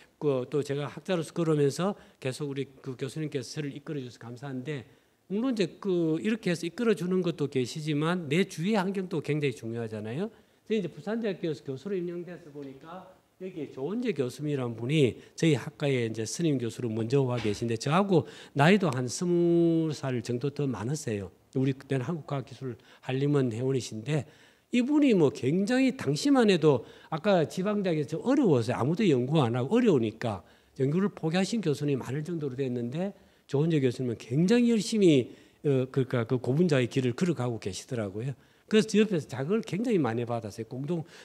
또 제가 학자로서 그러면서 계속 우리 그 교수님께서 저를 이끌어 주셔서 감사한데 물론 이제 이렇게 해서 이끌어 주는 것도 계시지만 내 주위의 환경도 굉장히 중요하잖아요. 그래서 이제 부산대학교에서 교수로 임명돼서 보니까 여기 조은재 교수님이라는 분이 저희 학과에 이제 스님 교수로 먼저 와 계신데 저하고 나이도 한 20살 정도 더 많으세요. 우리 그때는 한국과학기술 한림원 회원이신데 이분이 뭐 굉장히 당시만 해도 아까 지방대학에서 어려워서 아무도 연구 안 하고 어려우니까 연구를 포기하신 교수님이 많을 정도로 됐는데 조은재 교수님은 굉장히 열심히 그러니까 그 고분자의 길을 걸어가고 계시더라고요. 그래서 저 옆에서 자극을 굉장히 많이 받았어요.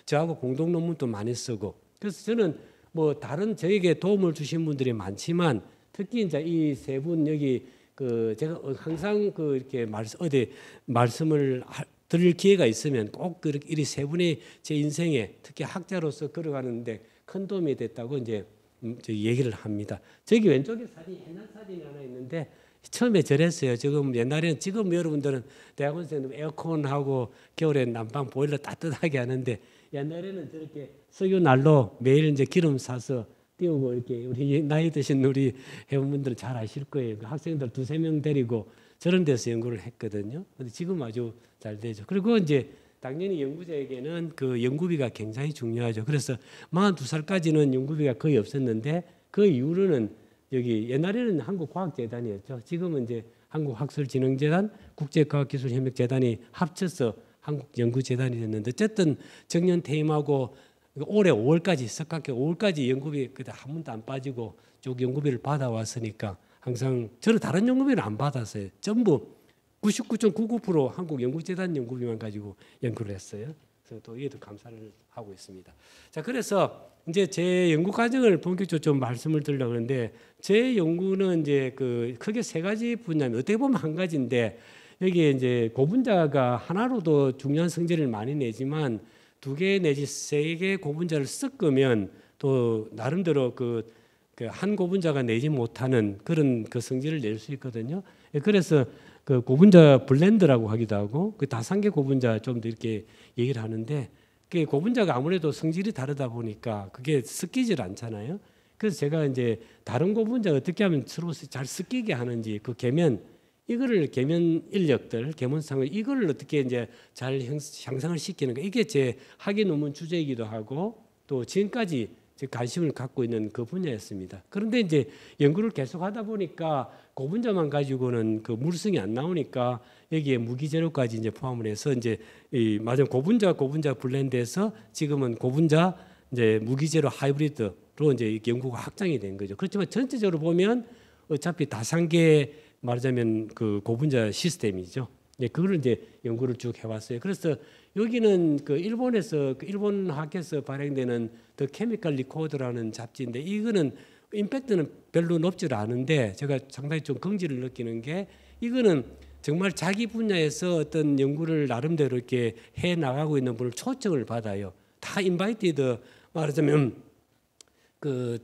저하고 공동 논문도 많이 쓰고. 그래서 저는 뭐 다른 저에게 도움을 주신 분들이 많지만 특히 이제 이 세 분 여기 제가 항상 이렇게 말씀을 드릴 기회가 있으면 꼭 이리 세 분이 제 인생에 특히 학자로서 걸어가는데 큰 도움이 됐다고 이제 얘기를 합니다. 저기 왼쪽에 사진 옛날 사진이 하나 있는데 처음에 저랬어요. 지금 여러분들은 대학원생들 에어컨하고 겨울에 난방 보일러 따뜻하게 하는데 옛날에는 저렇게 석유 난로 매일 이제 기름 사서 띄우고 이렇게 우리 나이 드신 우리 회원분들은 잘 아실 거예요. 학생들 2-3명 데리고 저런 데서 연구를 했거든요. 근데 지금 아주 잘 되죠. 그리고 이제 당연히 연구자에게는 그 연구비가 굉장히 중요하죠. 그래서 42살까지는 연구비가 거의 없었는데 그 이후로는 여기 옛날에는 한국과학재단이었죠. 지금은 이제 한국학술진흥재단, 국제과학기술협력재단이 합쳐서 한국연구재단이 됐는데 어쨌든 정년 퇴임하고 올해 5월까지 석학기 5월까지 연구비 그때 한 번도 안 빠지고 쭉 연구비를 받아왔으니까 항상 저는 다른 연구비를 안 받았어요. 전부 99.99% 한국연구재단 연구비만 가지고 연구를 했어요. 그래서 또 이에도 감사를 하고 있습니다. 자, 그래서 이제 제 연구 과정을 본격적으로 좀 말씀을 드리려고 하는데 제 연구는 이제 크게 3가지 분야입니다. 어떻게 보면 한 가지인데 여기에 이제 고분자가 하나로도 중요한 성질을 많이 내지만 2개 내지 3개 고분자를 섞으면 또 나름대로 한 고분자가 내지 못하는 그런 성질을 낼 수 있거든요. 그래서 고분자 블렌드라고 하기도 하고 다산계 고분자 좀 더 이렇게 얘기를 하는데 고분자가 아무래도 성질이 다르다 보니까 그게 섞이질 않잖아요. 그래서 제가 이제 다른 고분자 어떻게 하면 서로 잘 섞이게 하는지 계면 인력들, 계문상을 이걸 어떻게 이제 잘 향상을 시키는 거 이게 제 학위 논문 주제이기도 하고 또 지금까지 관심을 갖고 있는 그 분야였습니다. 그런데 이제 연구를 계속하다 보니까 고분자만 가지고는 그 물성이 안 나오니까 여기에 무기재료까지 이제 포함을 해서 이제 이 맞아 고분자 블렌드에서 지금은 고분자 이제 무기재료 하이브리드로 이제 연구가 확장이 된 거죠. 그렇지만 전체적으로 보면 어차피 다산계 말하자면 그 고분자 시스템이죠. 그걸 이제 연구를 쭉 해왔어요. 그래서 여기는 그 일본에서 그 일본 학회에서 발행되는 더 케미컬 리코드라는 잡지인데 이거는 임팩트는 별로 높지 않은데 제가 상당히 좀 긍지를 느끼는 게 이거는 정말 자기 분야에서 어떤 연구를 나름대로 이렇게 해 나가고 있는 분을 초청을 받아요. 다 인바이티드 말하자면 그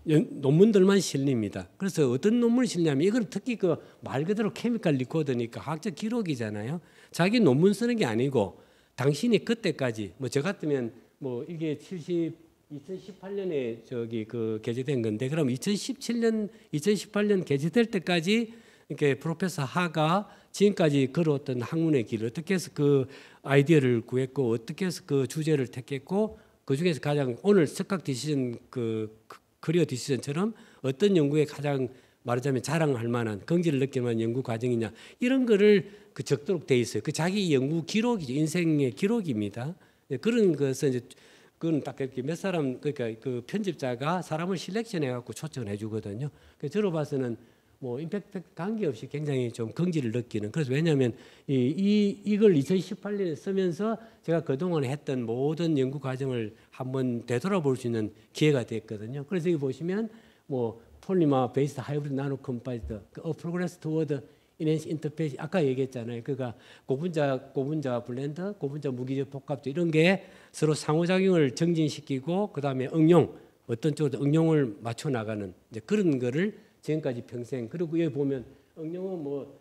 논문들만 실립니다. 그래서 어떤 논문을 실냐면 이건 특히 그 말 그대로 케미컬 리코드니까 과학적 기록이잖아요. 자기 논문 쓰는 게 아니고 당신이 그때까지 뭐 저 같으면 뭐 이게 2018년에 그 게재된 건데 그럼 2018년 게재될 때까지 이렇게 프로페서 하가 지금까지 걸어왔던 학문의 길을 어떻게 해서 그 아이디어를 구했고 어떻게 해서 그 주제를 택했고 그 중에서 가장 오늘 석학 디시전 커리어 디시전처럼 어떤 연구에 가장 말하자면 자랑할 만한 긍지를 느낄 만한 연구 과정이냐 이런 거를 그 적도록 돼 있어요. 그 자기 연구 기록이죠. 인생의 기록입니다. 그런 것은 이제 그건 딱 이렇게 몇 사람 그러니까 그 편집자가 사람을 실렉션해 갖고 초청을 해주거든요. 그래서 들어봐서는 뭐 임팩트 관계없이 굉장히 좀 긍지를 느끼는. 그래서 왜냐하면 이걸 2018년에 쓰면서 제가 그동안 했던 모든 연구 과정을 한번 되돌아볼 수 있는 기회가 됐거든요. 그래서 여기 보시면 뭐 폴리머 베이스 하이브리드 나노 컴파이트 프로그레스 투워드 인핸스 인터페이스 아까 얘기했잖아요. 그러니까 고분자 블렌더, 고분자 무기적 복합적 이런 게 서로 상호작용을 정진시키고 그다음에 응용 어떤 쪽으로 응용을 맞춰 나가는 이제 그런 거를 지금까지 평생 그리고 여기 보면 응용은 뭐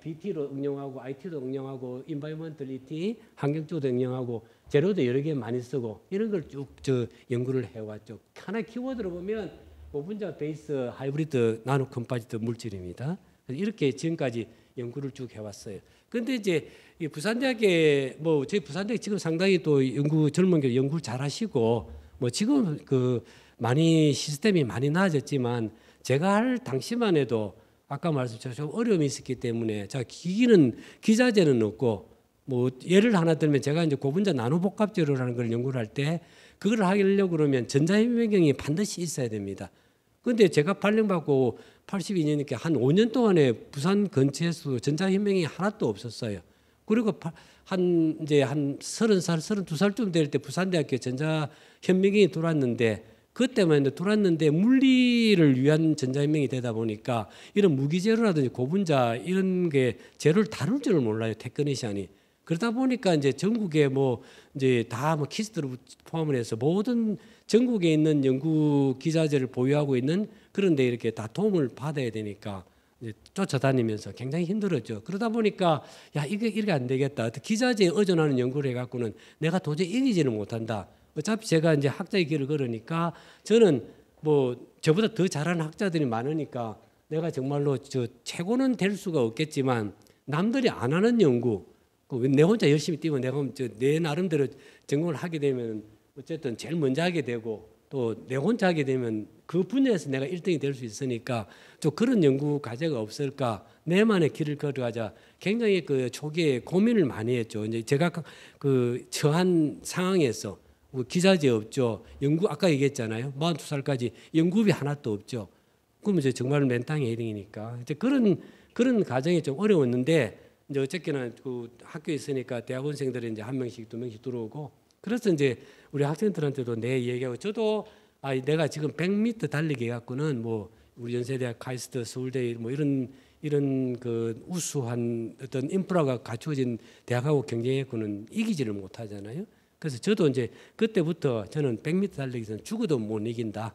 BT로 응용하고 IT도 응용하고 인바이먼털리티 환경 쪽도 응용하고 재료도 여러 개 많이 쓰고 이런 걸 쭉 연구를 해왔죠. 하나의 키워드로 보면 고분자 베이스 하이브리드 나노 컴파지트 물질입니다. 이렇게 지금까지 연구를 쭉 해왔어요. 그런데 이제 이 부산대학에 뭐 저희 부산대학 지금 상당히 또 젊은 게 연구를 잘하시고 뭐 지금 그 많이 시스템이 많이 나아졌지만 제가 할 당시만 해도 아까 말씀드린 좀 어려움이 있었기 때문에 자 기자재는 없고 뭐 예를 하나 들면 제가 이제 고분자 나노복합재료라는 걸 연구를 할 때 그걸 하려고 그러면 전자현미경이 반드시 있어야 됩니다. 그런데 제가 발령받고 82년이니까 한 5년 동안에 부산 근처에서 전자현미경이 하나도 없었어요. 그리고 한 30살, 32살쯤 될 때 부산대학교 전자현미경이 들어왔는데 그때만 해도 들어왔는데 물리를 위한 전자현미경이 되다 보니까 이런 무기재료라든지 고분자 이런 게 재료를 다룰 줄을 몰라요. 테크니션이. 그러다 보니까 이제 전국에 뭐 이제 다 뭐 키스트를 포함을 해서 모든 전국에 있는 연구 기자재를 보유하고 있는 그런데 이렇게 다 도움을 받아야 되니까 이제 쫓아다니면서 굉장히 힘들었죠. 그러다 보니까 야 이게 안 되겠다. 기자재에 의존하는 연구를 해갖고는 내가 도저히 이기지는 못한다. 어차피 제가 이제 학자의 길을 걸으니까 저는 뭐 저보다 더 잘하는 학자들이 많으니까 내가 정말로 최고는 될 수가 없겠지만 남들이 안 하는 연구 내 혼자 열심히 뛰면 내가 내 나름대로 전공을 하게 되면 어쨌든 제일 먼저 하게 되고 또 내 혼자 하게 되면 그 분야에서 내가 1등이 될 수 있으니까 좀 그런 연구 과제가 없을까 내만의 길을 걸어가자 굉장히 그 초기에 고민을 많이 했죠. 이제 제가 그 처한 상황에서 기자재 없죠. 연구 아까 얘기했잖아요. 42살까지 연구비 하나도 없죠. 그러면 이제 정말 맨땅에 헤딩이니까 이제 그런 과정이 좀 어려웠는데 이제 어쨌거나 그 학교에 있으니까 대학원생들이 이제 한 명씩 두 명씩 들어오고 그래서 이제 우리 학생들한테도 내 얘기하고 저도 내가 지금 100m 달리기 갖고는 뭐 우리 연세대학 카이스트 서울대 뭐 이런 그 우수한 어떤 인프라가 갖추어진 대학하고 경쟁했고는 이기지를 못하잖아요. 그래서 저도 이제 그때부터 저는 100m 달리기에서는 죽어도 못 이긴다.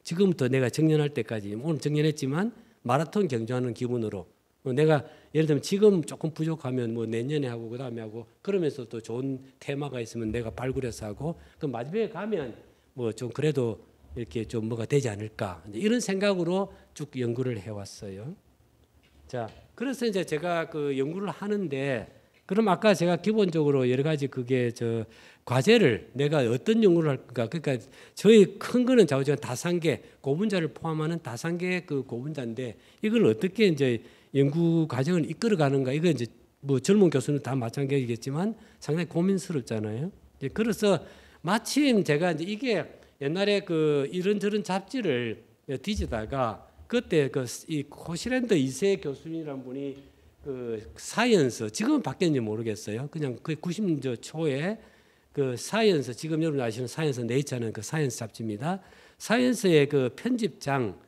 지금부터 내가 정년할 때까지 오늘 정년했지만 마라톤 경주하는 기분으로 내가 예를 들면 지금 조금 부족하면 뭐 내년에 하고 그다음에 하고 그러면서 또 좋은 테마가 있으면 내가 발굴해서 하고 그 마지막에 가면 뭐 좀 그래도 이렇게 좀 뭐가 되지 않을까 이런 생각으로 쭉 연구를 해왔어요. 자, 그래서 이제 제가 그 연구를 하는데 그럼 아까 제가 기본적으로 여러 가지 그게 과제를 내가 어떤 연구를 할까? 그러니까 저희 큰 거는 좌우지간 다산계 고분자를 포함하는 다산계 그 고분자인데 이걸 어떻게 이제 연구 과정을 이끌어가는가? 이거 이제 뭐 젊은 교수는 다 마찬가지겠지만 상당히 고민스럽잖아요. 그래서 마침 제가 이제 이게 옛날에 그 이런저런 잡지를 뒤지다가 그때 그 이 코시랜더 이세 교수님이란 분이 그 사이언스 지금은 바뀌었는지 모르겠어요. 그냥 그 90년대 초에 그 사이언스 지금 여러분 아시는 사이언스 네이처는 그 사이언스 잡지입니다. 사이언스의 그 편집장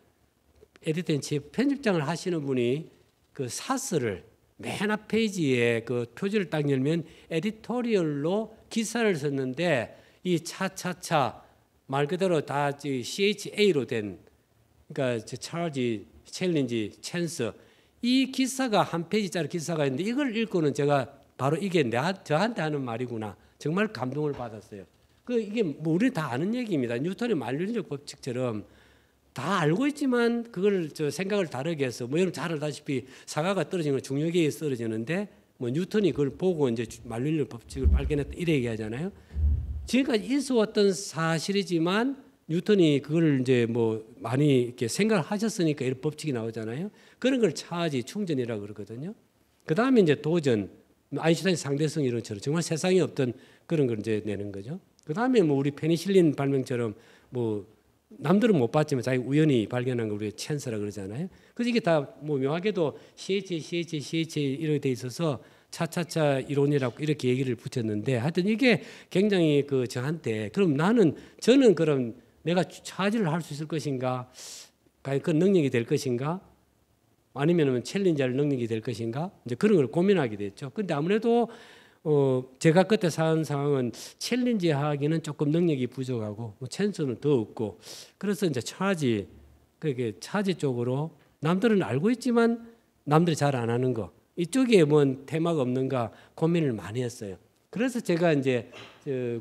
에디터인치프 편집장을 하시는 분이 그 사설을 맨 앞 페이지에 그 표지를 딱 열면 에디토리얼로 기사를 썼는데 이 차차차 말 그대로 다 CHA로 된 그러니까 찰지 챌린지 찬스 이 기사가 한 페이지짜리 기사가 있는데 이걸 읽고는 제가 바로 이게 저한테 하는 말이구나 정말 감동을 받았어요. 그 이게 뭐 우리 다 아는 얘기입니다. 뉴턴의 만류인적 법칙처럼 다 알고 있지만 그걸 저 생각을 다르게 해서 뭐 여러분 잘 알다시피 사과가 떨어지는 건 중력에 떨어지는데 뭐 뉴턴이 그걸 보고 이제 만류인적 법칙을 발견했다 이래 얘기하잖아요. 지금까지 있어왔던 사실이지만 뉴턴이 그걸 이제 뭐 많이 이렇게 생각을 하셨으니까 이런 법칙이 나오잖아요. 그런 걸 차지 충전이라고 그러거든요. 그 다음에 이제 도전, 아인슈타인 상대성 이론처럼 정말 세상에 없던 그런 걸 이제 내는 거죠. 그 다음에 뭐 우리 페니실린 발명처럼 뭐 남들은 못 봤지만 자기 우연히 발견한 거 우리 찬스라 그러잖아요. 그래서 이게 다 뭐 묘하게도 CH 이렇게 돼 있어서 차차차 이론이라고 이렇게 얘기를 붙였는데 하여튼 이게 굉장히 그 저한테 그럼 저는 그럼 내가 차지를 할 수 있을 것인가? 과연 그 능력이 될 것인가? 아니면 챌린저할 능력이 될 것인가? 이제 그런 걸 고민하게 됐죠. 근데 아무래도 제가 그때 산 상황은 챌린지 하기는 조금 능력이 부족하고 찬스는 더 없고 그래서 이제 그렇게 차지 쪽으로 남들은 알고 있지만 남들이 잘 안 하는 거 이쪽에 뭔 테마가 없는가 고민을 많이 했어요. 그래서 제가 이제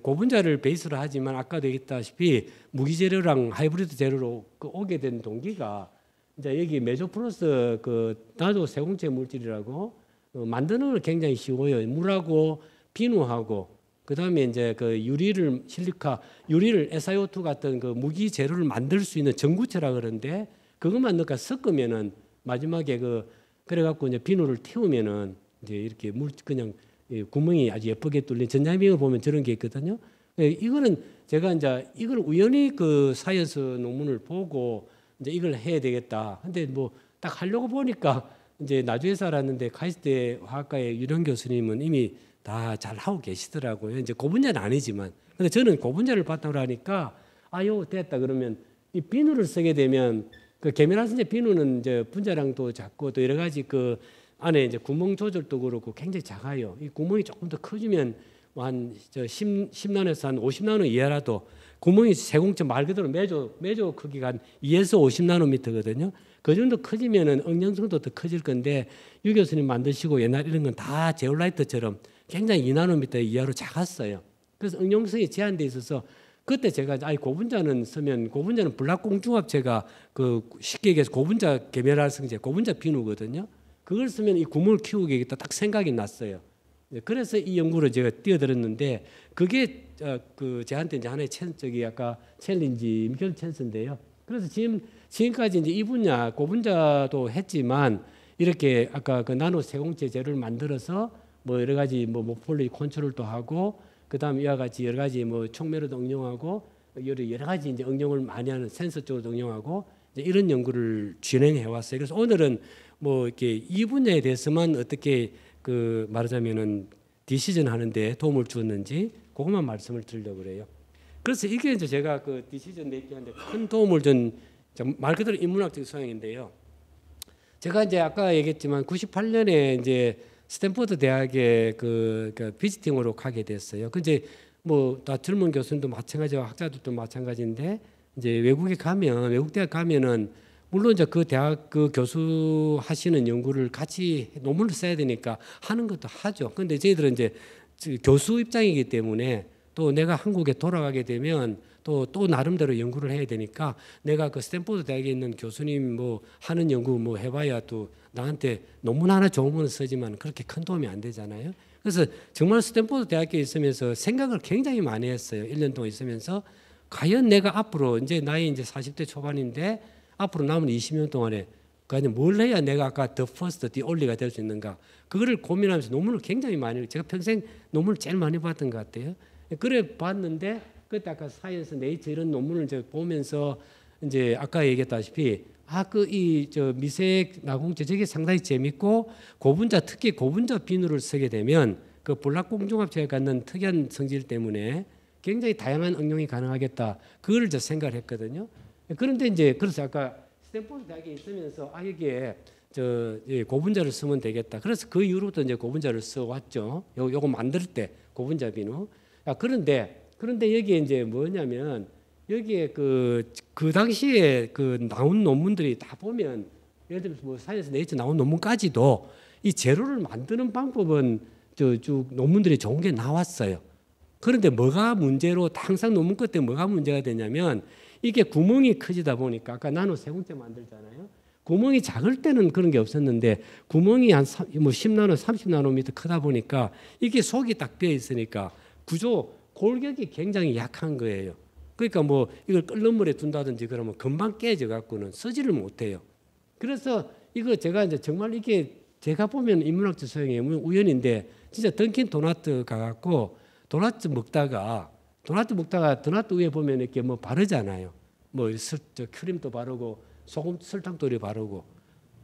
고분자를 베이스로 하지만 아까도 얘기했다시피 무기 재료랑 하이브리드 재료로 오게 된 동기가 이제 여기 메조플러스 그 나도 세공체 물질이라고 만드는 건 굉장히 쉬워요. 물하고 비누하고 그다음에 이제 그 유리를 SiO2 같은 그 무기 재료를 만들 수 있는 전구체라 그러는데 그것만 넣고 섞으면은 마지막에 그래갖고 이제 비누를 틔우면은 이제 이렇게 그냥 구멍이 아주 예쁘게 뚫린 전자미을 보면 저런 게 있거든요. 이거는 제가 이제 이걸 우연히 그 사이언스 논문을 보고 이제 이걸 해야 되겠다. 근데 뭐 딱 하려고 보니까 이제 나주에 살았는데 카이스트 화학과의 유령 교수님은 이미 다 잘 하고 계시더라고요. 이제 고분자는 아니지만. 근데 저는 고분자를 바탕으로 하니까 아유 됐다 그러면 이 비누를 쓰게 되면 그 계면활성제 비누는 이제 분자량도 작고 또 여러 가지 그 안에 이제 구멍 조절도 그렇고 굉장히 작아요. 이 구멍이 조금 더 커지면 한 10나노에서 한 50나노 이하라도 구멍이 세공체 말 그대로 매조 크기가 한 2에서 50나노미터거든요. 그 정도 커지면은 응용성도 더 커질 건데 유 교수님 만드시고 옛날 이런 건 다 제올라이트처럼 굉장히 2나노미터 이하로 작았어요. 그래서 응용성이 제한돼 있어서 그때 제가 고분자는 불락공중합체가 그 쉽게 얘기해서 고분자 계면활성제, 고분자 비누거든요. 그걸 쓰면 이 구멍을 키우겠다 딱 생각이 났어요. 그래서 이 연구를 제가 뛰어들었는데 그게 그 저한테 이제 하나의 아까 챌린지 미켈 찬스인데요. 그래서 지금까지 이제 이 분야 고분자도 했지만 이렇게 아까 그 나노 세공체 재료를 만들어서 뭐 여러 가지 뭐 모폴리 컨트롤도 하고 그다음 이와 같이 여러 가지 뭐 촉매로도 응용하고 여러 가지 이제 응용을 많이 하는 센서 쪽으로도 응용하고 이제 이런 연구를 진행해 왔어요. 그래서 오늘은 뭐 이렇게 이 분야에 대해서만 어떻게 그 말하자면은 디시전 하는데 도움을 주었는지 그것만 말씀을 드리려고 그래요. 그래서 이게 이제 제가 그 디시전 메이킹하는데 큰 도움을 준 말 그대로 인문학적 소양인데요. 제가 이제 아까 얘기했지만 98년에 이제 스탠포드 대학에 그 비지팅으로 가게 됐어요. 근데 뭐 다 젊은 교수님도 마찬가지고 학자들도 마찬가지인데 이제 외국 대학 가면은 물론 이제 그 대학 그 교수 하시는 연구를 같이 논문을 써야 되니까 하는 것도 하죠. 근데 저희들은 이제 교수 입장이기 때문에 또 내가 한국에 돌아가게 되면 또 나름대로 연구를 해야 되니까 내가 그 스탠포드 대학에 있는 교수님 뭐 하는 연구 뭐 해봐야 또 나한테 논문 하나 좋은 건 쓰지만 그렇게 큰 도움이 안 되잖아요. 그래서 정말 스탠포드 대학교에 있으면서 생각을 굉장히 많이 했어요. 1년 동안 있으면서 과연 내가 앞으로 이제 나이 이제 40대 초반인데 앞으로 남은 20년 동안에 과연 뭘 해야 내가 아까 더 퍼스트, 디 올리가 될 수 있는가? 그거를 고민하면서 논문을 굉장히 많이 제가 평생 논문을 제일 많이 봤던 것 같아요. 그래 봤는데 그때 아까 사이언스, 네이처 이런 논문을 이제 보면서 이제 아까 얘기했다시피 저 미세 나공체 저게 상당히 재밌고 고분자 특히 고분자 비누를 쓰게 되면 그 볼락공중합체가 갖는 특이한 성질 때문에 굉장히 다양한 응용이 가능하겠다. 그걸 저 생각을 했거든요. 그런데 이제 그래서 아까 스탠포드 대학에 있으면서 여기에 고분자를 쓰면 되겠다. 그래서 그 이후부터 이제 고분자를 써왔죠. 요거 만들 때 고분자 비누. 그런데 여기에 이제 뭐냐면 여기에 그 당시에 그 나온 논문들이 다 보면 예를 들어서 뭐 사이언스 네이처 나온 논문까지도 이 재료를 만드는 방법은 쭉 논문들이 좋은 게 나왔어요. 그런데 뭐가 문제로 항상 논문 끝에 뭐가 문제가 되냐면 이게 구멍이 커지다 보니까 아까 나노 세공체 만들잖아요. 구멍이 작을 때는 그런 게 없었는데 구멍이 한 10나노, 30나노미터 크다 보니까 이게 속이 딱 비어 있으니까 구조 골격이 굉장히 약한 거예요. 그러니까 뭐 이걸 끓는 물에 둔다든지 그러면 금방 깨져 갖고는 쓰지를 못해요. 그래서 이거 제가 이제 정말 이게 제가 보면 인문학적 소양이 우연인데 진짜 던킨 도나트 가갖고 도나트 먹다가 도나트 위에 보면 이렇게 뭐 바르잖아요. 뭐 크림도 바르고 소금 설탕도 바르고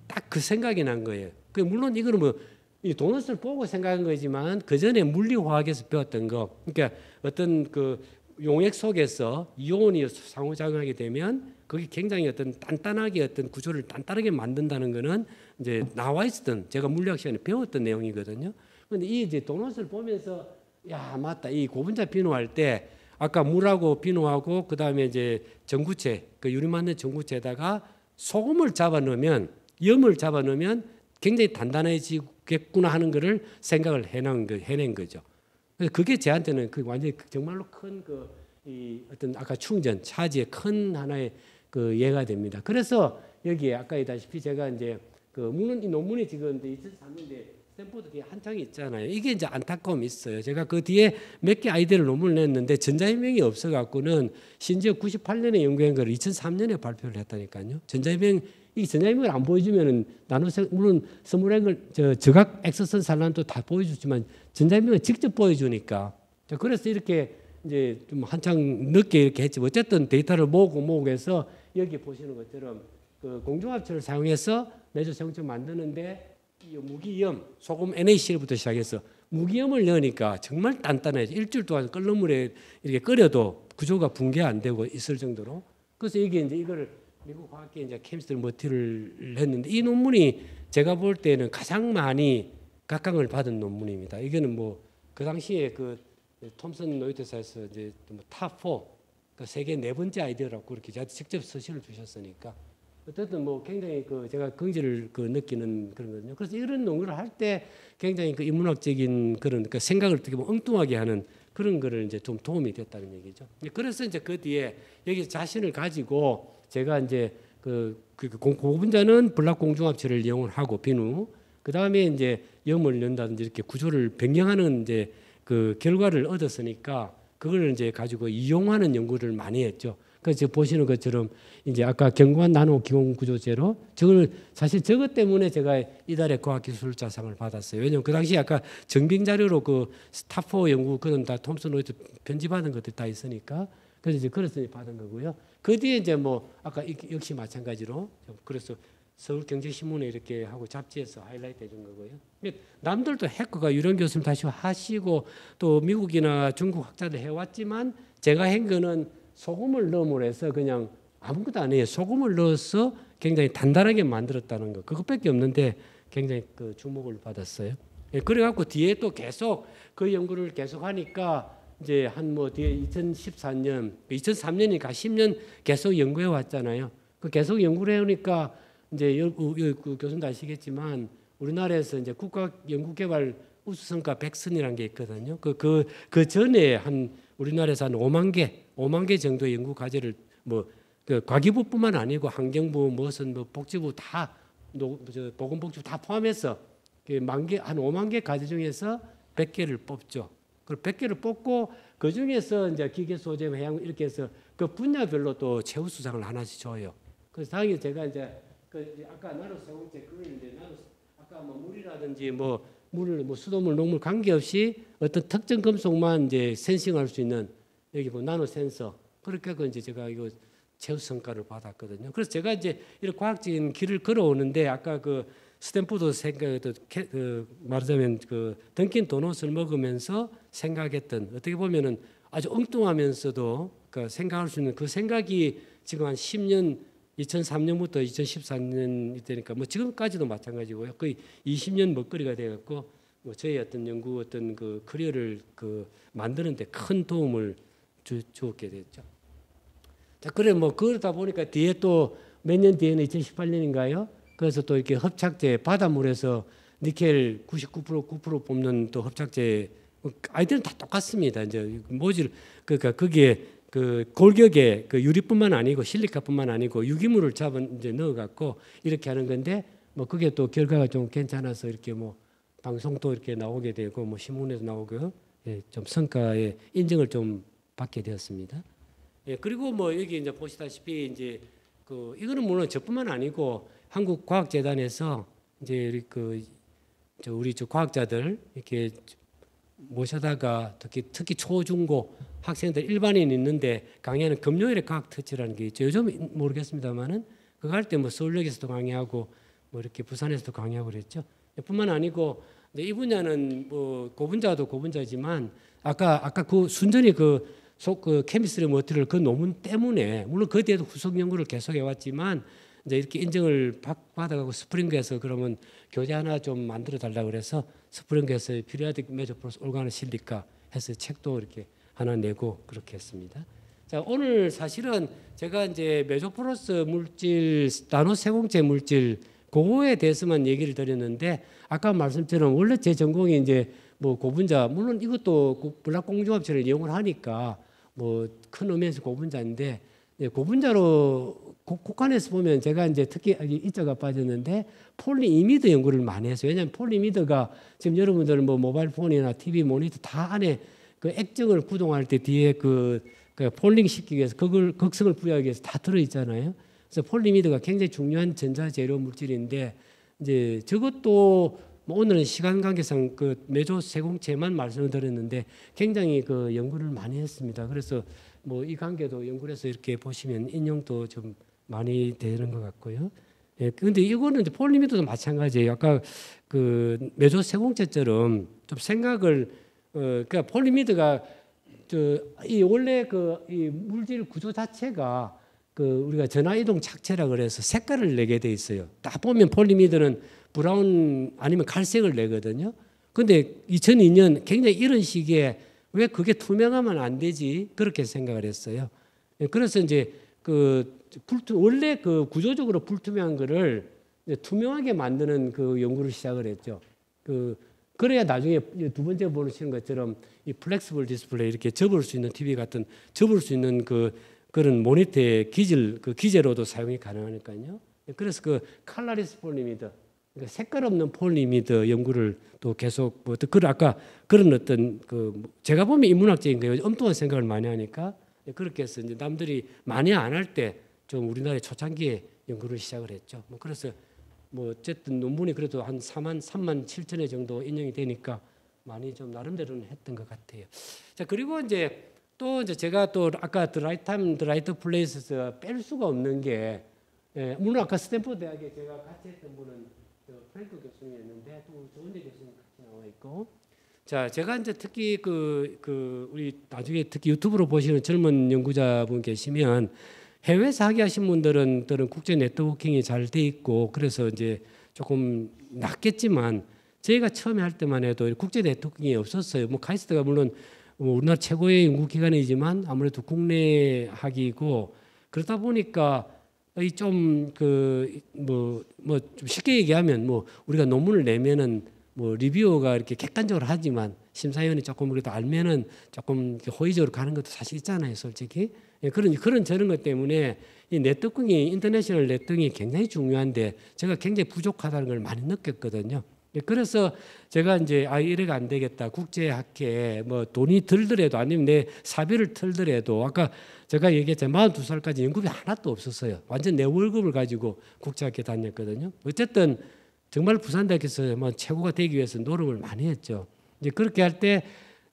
딱 그 생각이 난 거예요. 그 물론 이거는 뭐 이 도넛을 보고 생각한 거지만 그 전에 물리화학에서 배웠던 거, 그러니까 어떤 그 용액 속에서 이온이 상호작용하게 되면 그게 굉장히 어떤 단단하게 어떤 구조를 단단하게 만든다는 거는 이제 나와 있었던 제가 물리학 시간에 배웠던 내용이거든요. 그런데 이 이제 도넛을 보면서 야 맞다, 이 고분자 비누할 때 아까 물하고 비누하고 그 다음에 이제 전구체 그 유리 맞는 전구체에다가 소금을 잡아 넣으면 염을 잡아 넣으면 굉장히 단단해지겠구나 하는 거를 생각을 해낸 거죠. 그게 저한테는 그 완전히 정말로 큰 이 어떤 아까 충전 차지의 큰 하나의 그 예가 됩니다. 그래서 여기에 아까 얘기다시피 제가 이제 물론 이 논문이 지금 2003년에 스탠포드 뒤에 한창이 있잖아요. 이게 이제 안타까움이 있어요. 제가 그 뒤에 몇 개 아이디어를 논문을 냈는데 전자해명이 없어갖고는 심지어 98년에 연구한 걸 2003년에 발표를 했다니까요. 이 전자해명을 안 보여주면은 물론 스물앵글 저각 엑스선 산란도 다 보여주지만 전자해명을 직접 보여주니까 그래서 이렇게 이제 좀 한창 늦게 이렇게 했지. 어쨌든 데이터를 모으고 해서 여기 보시는 것처럼 그 공중합체를 사용해서 내조 세공체 만드는데 무기염, 소금 NaCl부터 시작해서 무기염을 넣으니까 정말 단단해져. 일주일 동안 끓는 물에 이렇게 끓여도 구조가 붕괴 안 되고 있을 정도로. 그래서 이게 이제 이거를 미국 화학계 이제 케미스트리 머티를 했는데 이 논문이 제가 볼 때는 가장 많이 각광을 받은 논문입니다. 이거는 뭐 그 당시에 그 톰슨 로이터사에서 이제 탑4 그 세계 네 번째 아이디어라고 그렇게 저한테 직접 서신을 주셨으니까 어쨌든 뭐 굉장히 제가 긍지를 느끼는 그런 거거든요. 그래서 이런 논문을 할 때 굉장히 인문학적인 그런 생각을 어떻게 보면 엉뚱하게 하는 그런 거를 이제 좀 도움이 됐다는 얘기죠. 그래서 이제 그 뒤에 여기 자신을 가지고 제가 이제 고분자는 블락 공중합체를 이용을 하고 비누 그 다음에 이제 염을 넣는다든지 이렇게 구조를 변경하는 이제 그 결과를 얻었으니까 그걸 이제 가지고 이용하는 연구를 많이 했죠. 그래서 보시는 것처럼 이제 아까 견고한 나노 기공 구조제로 사실 저것 때문에 제가 이달의 과학기술자상을 받았어요. 왜냐하면 그 당시 아까 정빙 자료로 그 스타포 연구 그런 다 톰슨 로이트 편집하는 것들 다 있으니까 그래서 받은 거고요. 그 뒤에 이제 뭐 아까 역시 마찬가지로 그래서 서울경제신문에 이렇게 하고 잡지에서 하이라이트 해준 거고요. 남들도 해커가 유령 교수님 다시 하시고 또 미국이나 중국 학자들 해왔지만 제가 한 거는 소금을 넣음으로 해서 그냥 아무것도 안 해요. 소금을 넣어서 굉장히 단단하게 만들었다는 거. 그것밖에 없는데 굉장히 주목을 받았어요. 그래갖고 뒤에 또 계속 그 연구를 계속하니까 이제 한 뒤에 2013년, 2003년이니까 10년 계속 연구해 왔잖아요. 그 계속 연구를 해오니까 이제 그 교수님도 아시겠지만 우리나라에서 이제 국가 연구개발 우수성과 100선이라는 게 있거든요. 그 전에 우리나라에서 한 5만 개 정도의 연구 과제를 과기부뿐만 아니고 환경부, 복지부 다 보건복지부 다 포함해서 한 5만 개 과제 중에서 100개를 뽑죠. 그 100개를 뽑고 그 중에서 이제 기계 소재, 해양 이렇게 해서 그 분야별로 또 최우수상을 하나씩 줘요. 그래서 당연히 제가 이제 그 아까 나노 세공제 그걸 이제 나노 아까 뭐 물이라든지 뭐 수돗물, 녹물 관계없이 어떤 특정 금속만 이제 센싱할 수 있는 여기 뭐 나노 센서 그렇게 그 이제 제가 이거 최우수 성과를 받았거든요. 그래서 제가 이제 이런 과학적인 길을 걸어오는데 아까 그 스탠포드 말하자면 그 던킨 도넛을 먹으면서 생각했던 어떻게 보면은 아주 엉뚱하면서도 그 생각할 수 있는 그 생각이 지금 한 10년 2003년부터 2014년 되니까 뭐 지금까지도 마찬가지고요. 거의 20년 먹거리가 되었고 뭐 저희 어떤 연구 어떤 그 커리어를 그 만드는데 큰 도움을 주었게 됐죠. 자, 그래 뭐 그러다 보니까 뒤에 또 몇 년 뒤에는 2018년인가요? 그래서 또 이렇게 합착제 바닷물에서 니켈 99% 뽑는 또 합착제 아이들은 다 똑같습니다. 이제 모질 그러니까 거기에 그 골격에 그 유리뿐만 아니고 실리카뿐만 아니고 유기물을 이제 넣어갖고 이렇게 하는 건데 뭐 그게 또 결과가 좀 괜찮아서 이렇게 뭐 방송도 이렇게 나오게 되고 뭐 신문에도 나오고 예, 좀 성과의 인정을 좀 받게 되었습니다. 예, 그리고 뭐 여기 이제 보시다시피 이제 그 이거는 물론 저뿐만 아니고 한국과학재단에서 이제 우리 과학자들 이렇게 모셔다가 특히 초중고 학생들 일반인 있는데 강의하는 금요일에 과학 터치라는 게 있죠. 요즘 모르겠습니다만은 그거 할 때 뭐 서울역에서도 강의하고 뭐 이렇게 부산에서도 강의하고 그랬죠. 뿐만 아니고 이 분야는 뭐 고분자도 고분자지만 아까 그 순전히 그 케미스트리 머티리얼 그 논문 때문에 물론 그 뒤에도 후속 연구를 계속 해왔지만 이제 이렇게 인정을 받아가고 스프링그에서 그러면 교재 하나 좀 만들어 달라고 그래서 스프링그에서 피리아딕 메조포로스 올가노 실리카 해서 책도 이렇게 하나 내고 그렇게 했습니다. 자, 오늘 사실은 제가 이제 메조포로스 물질, 나노 세공체 물질 그거에 대해서만 얘기를 드렸는데 아까 말씀처럼 원래 제 전공이 이제 뭐 고분자 물론 이것도 블락공조합체를 이용을 하니까 뭐 큰 의미에서 고분자인데 고분자로 국간에서 보면 제가 이제 특히 이자가 빠졌는데 폴리이미드 연구를 많이 했어요. 왜냐하면 폴리이미드가 지금 여러분들 뭐 모바일 폰이나 TV 모니터 다 안에 그 액정을 구동할 때 뒤에 그 폴링 시키기 위해서 그걸 극성을 부여하기 위해서 다 들어 있잖아요. 그래서 폴리이미드가 굉장히 중요한 전자 재료 물질인데 이제 저것도 뭐 오늘은 시간 관계상 그 메조 세공체만 말씀을 드렸는데 굉장히 그 연구를 많이 했습니다. 그래서 뭐 이 관계도 연구를 해서 이렇게 보시면 인용도 좀 많이 되는 것 같고요. 예, 근데 이거는 이제 폴리미드도 마찬가지예요. 아까 그 메조 세공체처럼 좀 생각을 그러니까 폴리미드가 이 원래 이 물질 구조 자체가 그 우리가 전화 이동 착체라 그래서 색깔을 내게 돼 있어요. 딱 보면 폴리미드는 브라운 아니면 갈색을 내거든요. 근데 2002년 굉장히 이런 시기에 왜 그게 투명하면 안 되지? 그렇게 생각을 했어요. 그래서 이제 원래 그 구조적으로 불투명한 거를 투명하게 만드는 그 연구를 시작을 했죠. 그래야 나중에 두 번째 보시는 것처럼 이 플렉시블 디스플레이 이렇게 접을 수 있는 TV 같은 접을 수 있는 그런 모니터의 기재로도 사용이 가능하니까요. 그래서 그 칼라리스 폴리미드 그러니까 색깔 없는 폴리미드 연구를 또 계속 아까 그런 어떤 제가 보면 인문학적인 거예요. 엉뚱한 생각을 많이 하니까 그렇게 해서 이제 남들이 많이 안 할 때 좀 우리나라의 초창기에 연구를 시작을 했죠. 그래서 어쨌든 논문이 그래도 한 3만 7천회 정도 인용이 되니까 많이 좀 나름대로는 했던 것 같아요. 자, 그리고 이제 또 이제 제가 또 아까 The Right Time, The Right Place에서 뺄 수가 없는 게 물론 아까 스탠포드 대학에 제가 같이 했던 분은 프랭크 교수님이었는데 또 조은재 교수님 같이 나와 있고 자 제가 이제 특히 우리 나중에 특히 유튜브로 보시는 젊은 연구자분 계시면 해외에서 학위하신 분들은 국제 네트워킹이 잘 돼 있고 그래서 이제 조금 낫겠지만 저희가 처음에 할 때만 해도 국제 네트워킹이 없었어요. 카이스트가 물론 우리나라 최고의 연구기관이지만 아무래도 국내 학위고 그러다 보니까 좀 좀 쉽게 얘기하면 우리가 논문을 내면은 리뷰어가 이렇게 객관적으로 하지만 심사위원이 조금 그래도 알면은 조금 호의적으로 가는 것도 사실 있잖아요, 솔직히. 그런 저런 것 때문에 이 네트워킹이 인터내셔널 네트워킹이 굉장히 중요한데 제가 굉장히 부족하다는 걸 많이 느꼈거든요. 그래서 제가 이제 이래가 안 되겠다. 국제학회에 뭐 돈이 들더라도 아니면 내 사비를 틀더라도 아까 제가 얘기했잖아요. 42살까지 연금이 하나도 없었어요. 완전 내 월급을 가지고 국제학회 다녔거든요. 어쨌든 정말 부산대학에서 뭐 최고가 되기 위해서 노력을 많이 했죠. 이제 그렇게 할 때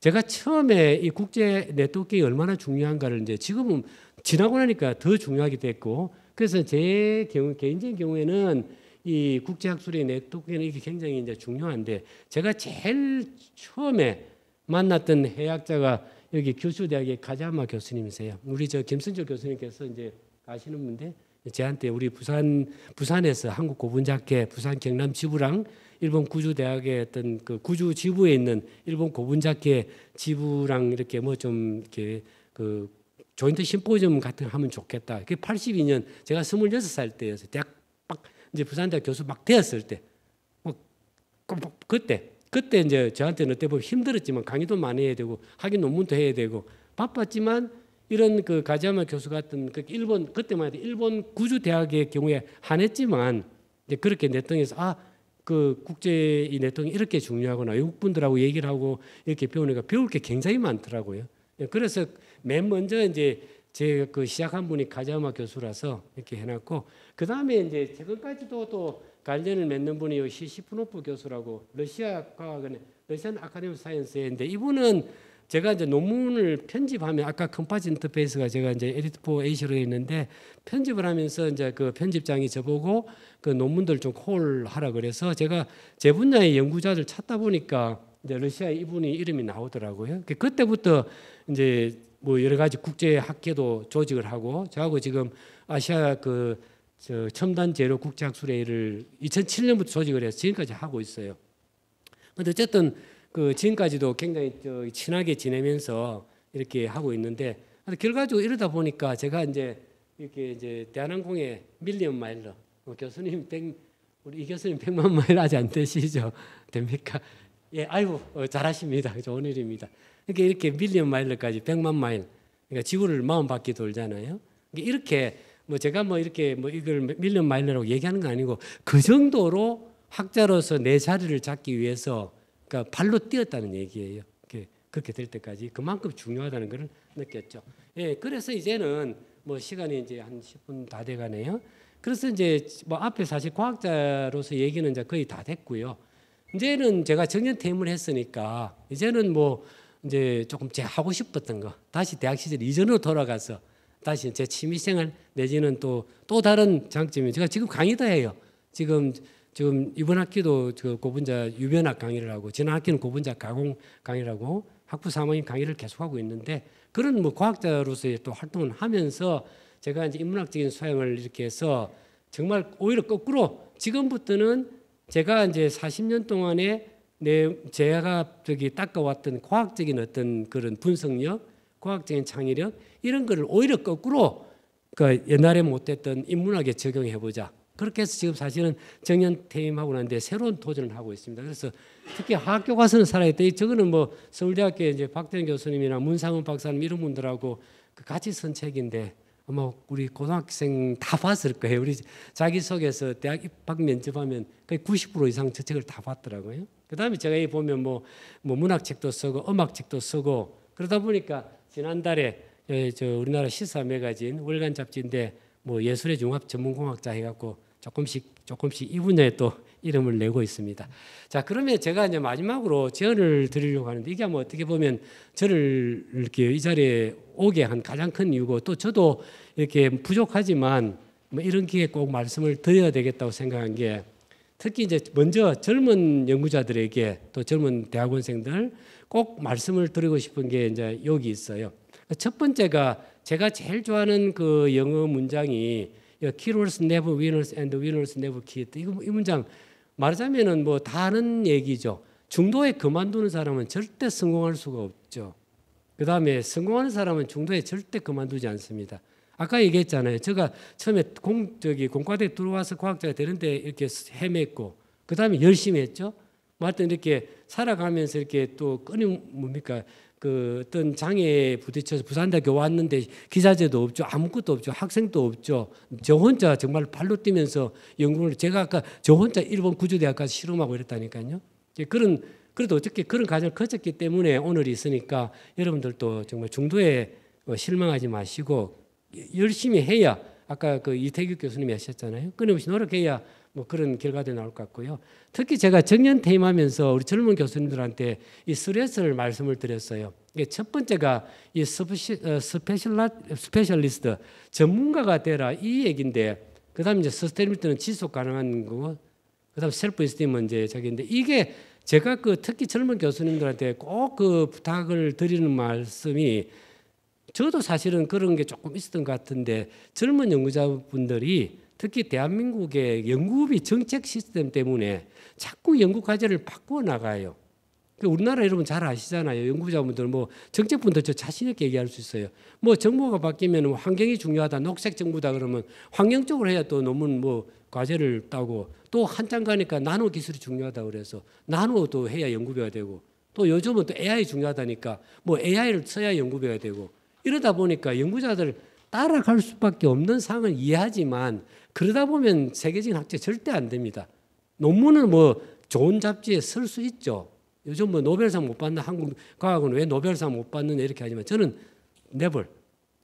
제가 처음에 이 국제 네트워킹이 얼마나 중요한가를 이제 지금은 지나고 나니까 더 중요하게 됐고, 그래서 제 경우 개인적인 경우에는 이 국제학술의 네트워킹은 이게 굉장히 이제 중요한데, 제가 제일 처음에 만났던 해학자가 여기 교수대학의 가자마 교수님이세요. 우리 저 김선철 교수님께서 이제 아시는 분인데, 저한테 우리 부산에서 한국 고분자학회 부산 경남 지부랑 일본 구주대학의 어떤 그 구주 지부에 있는 일본 고분자학회 지부랑 이렇게 뭐 좀 이렇게 그 조인트 심포지엄 같은 거 하면 좋겠다. 그게 82년 제가 26살 때였어요. 대학 막 이제 부산대학 교수 막 되었을 때, 뭐 그때 이제 저한테는 어떻게 보면 힘들었지만 강의도 많이 해야 되고 학위 논문도 해야 되고 바빴지만, 이런 그 가자마 교수 같은 그 일본, 그때만 해도 일본 구주 대학의 경우에 한했지만 이제 그렇게 내통해서 그 국제 이 내통이 이렇게 중요하구나, 외국 분들하고 얘기를 하고 이렇게 배우니까 배울 게 굉장히 많더라고요. 그래서 맨 먼저 이제 제 그 시작한 분이 가자마 교수라서 이렇게 해놨고, 그 다음에 이제 최근까지도 또 관련을 맺는 분이 시시프노프 교수라고 러시아 과학원의 러시안 아카데미 사이언스인데, 이분은 제가 이제 논문을 편집하면 아까 컴파지 인터페이스가 제가 이제 에디트 포 에이시로 있는데 편집을 하면서 이제 그 편집장이 저보고 그 논문들 좀 콜하라 그래서 제가 제 분야의 연구자들 찾다 보니까 이제 러시아 이분이 이름이 나오더라고요. 그때부터 이제 뭐 여러 가지 국제 학회도 조직을 하고, 저하고 지금 아시아 그 저 첨단 재료 국제학술회의를 2007년부터 조직을 해서 지금까지 하고 있어요. 근데 어쨌든 그 지금까지도 굉장히 친하게 지내면서 이렇게 하고 있는데, 결과적으로 이러다 보니까 제가 이제 이렇게 이제 대한항공의 밀리언 마일러 교수님 우리 이 교수님 100만 마일 아직 안 되시죠? 됩니까? 예, 아이고 잘하십니다. 좋은 일입니다. 이렇게 밀리언 마일러까지 100만 마일, 그러니까 지구를 40바퀴 돌잖아요. 이렇게 뭐 제가 뭐 이렇게 뭐 이걸 밀리언 마일러라고 얘기하는 건 아니고, 그 정도로 학자로서 내 자리를 잡기 위해서 그러니까 발로 뛰었다는 얘기예요. 그렇게 될 때까지 그만큼 중요하다는 것을 느꼈죠. 예, 그래서 이제는 뭐 시간이 이제 한 10분 다 돼가네요. 그래서 이제 뭐 앞에 사실 과학자로서 얘기는 이제 거의 다 됐고요. 이제는 제가 정년 퇴임을 했으니까 이제는 뭐 이제 조금 제가 하고 싶었던 거 다시 대학 시절 이전으로 돌아가서 다시 제 취미생활 내지는 또 다른 장점이, 제가 지금 강의도 해요. 지금 이번 학기도 저 고분자 유변학 강의를 하고, 지난 학기는 고분자 가공 강의를 하고 학부 사모임 강의를 계속하고 있는데, 그런 뭐 과학자로서의 또 활동을 하면서 제가 이제 인문학적인 소양을 이렇게 해서 정말 오히려 거꾸로 지금부터는 제가 이제 40년 동안에 제가 닦아왔던 과학적인 어떤 그런 분석력, 과학적인 창의력 이런 거를 오히려 거꾸로 그 옛날에 못했던 인문학에 적용해보자. 그렇게 해서 지금 사실은 정년 퇴임하고 나는데 새로운 도전을 하고 있습니다. 그래서 특히 화학 교과서는 살아있다. 저거는 뭐 서울대학교 이제 박대현 교수님이나 문상훈 박사님 이런 분들하고 같이 쓴 책인데 아마 우리 고등학생 다 봤을 거예요. 우리 자기소개서 대학 입학 면접하면 거의 90% 이상 저 책을 다 봤더라고요. 그다음에 제가 이 보면 뭐 문학책도 쓰고 음악책도 쓰고 그러다 보니까 지난달에 저 우리나라 시사 매거진 월간 잡지인데 뭐 예술의 융합 전문공학자 해갖고 조금씩 이 분야에 또 이름을 내고 있습니다. 자, 그러면 제가 이제 마지막으로 제언을 드리려고 하는데, 이게 뭐 어떻게 보면 저를 이렇게 이 자리에 오게 한 가장 큰 이유고, 또 저도 이렇게 부족하지만 뭐 이런 기회에 꼭 말씀을 드려야 되겠다고 생각한 게, 특히 이제 먼저 젊은 연구자들에게 또 젊은 대학원생들 꼭 말씀을 드리고 싶은 게 이제 여기 있어요. 첫 번째가 제가 제일 좋아하는 그 영어 문장이 Killers never winners and winners never quit. 이 문장 말하자면은 뭐 다 아는 얘기죠. 중도에 그만두는 사람은 절대 성공할 수가 없죠. 그 다음에 성공하는 사람은 중도에 절대 그만두지 않습니다. 아까 얘기했잖아요. 제가 처음에 공과대에 들어와서 과학자가 되는데 이렇게 헤맸고, 그 다음에 열심히 했죠. 뭐 하여튼 이렇게 살아가면서 이렇게 또 뭡니까 그 어떤 장애에 부딪혀서 부산대학교 왔는데 기자재도 없죠. 아무것도 없죠. 학생도 없죠. 저 혼자 정말 발로 뛰면서 연구를 제가 아까 저 혼자 일본 구조대학 가서 실험하고 이랬다니까요. 그래도 어떻게 그런 과정을 거쳤기 때문에 오늘 있으니까 여러분들도 정말 중도에 실망하지 마시고 열심히 해야 아까 그 이태규 교수님이 하셨잖아요. 끊임없이 노력해야 뭐 그런 결과도 나올 것 같고요. 특히 제가 정년 퇴임하면서 우리 젊은 교수님들한테 이 스트레스를 말씀을 드렸어요. 첫 번째가 이 스페셜리스트 전문가가 되라 이 얘기인데 그다음 이제 서스테이너빌리티는 지속 가능한 거고 그다음 셀프 에스팀은 이제 저기인데 이게 제가 그 특히 젊은 교수님들한테 꼭 그 부탁을 드리는 말씀이 저도 사실은 그런 게 조금 있었던 것 같은데 젊은 연구자분들이 특히 대한민국의 연구비 정책 시스템 때문에 자꾸 연구 과제를 바꾸어 나가요. 우리나라 여러분 잘 아시잖아요. 연구자분들 뭐 정책분들 저 자신 있게 얘기할 수 있어요. 뭐 정부가 바뀌면 환경이 중요하다, 녹색 정부다 그러면 환경 쪽으로 해야 또 논문 뭐 과제를 따고 또 한참 가니까 나노 기술이 중요하다 그래서 나노도 해야 연구비가 되고 또 요즘은 또 AI 중요하다니까 뭐 AI를 써야 연구비가 되고 이러다 보니까 연구자들 따라갈 수밖에 없는 상황을 이해하지만 그러다 보면 세계적인 학제 절대 안 됩니다. 논문은 뭐 좋은 잡지에 쓸 수 있죠. 요즘 뭐 노벨상 못 받는 한국 과학은 왜 노벨상 못 받느냐 이렇게 하지만 저는 never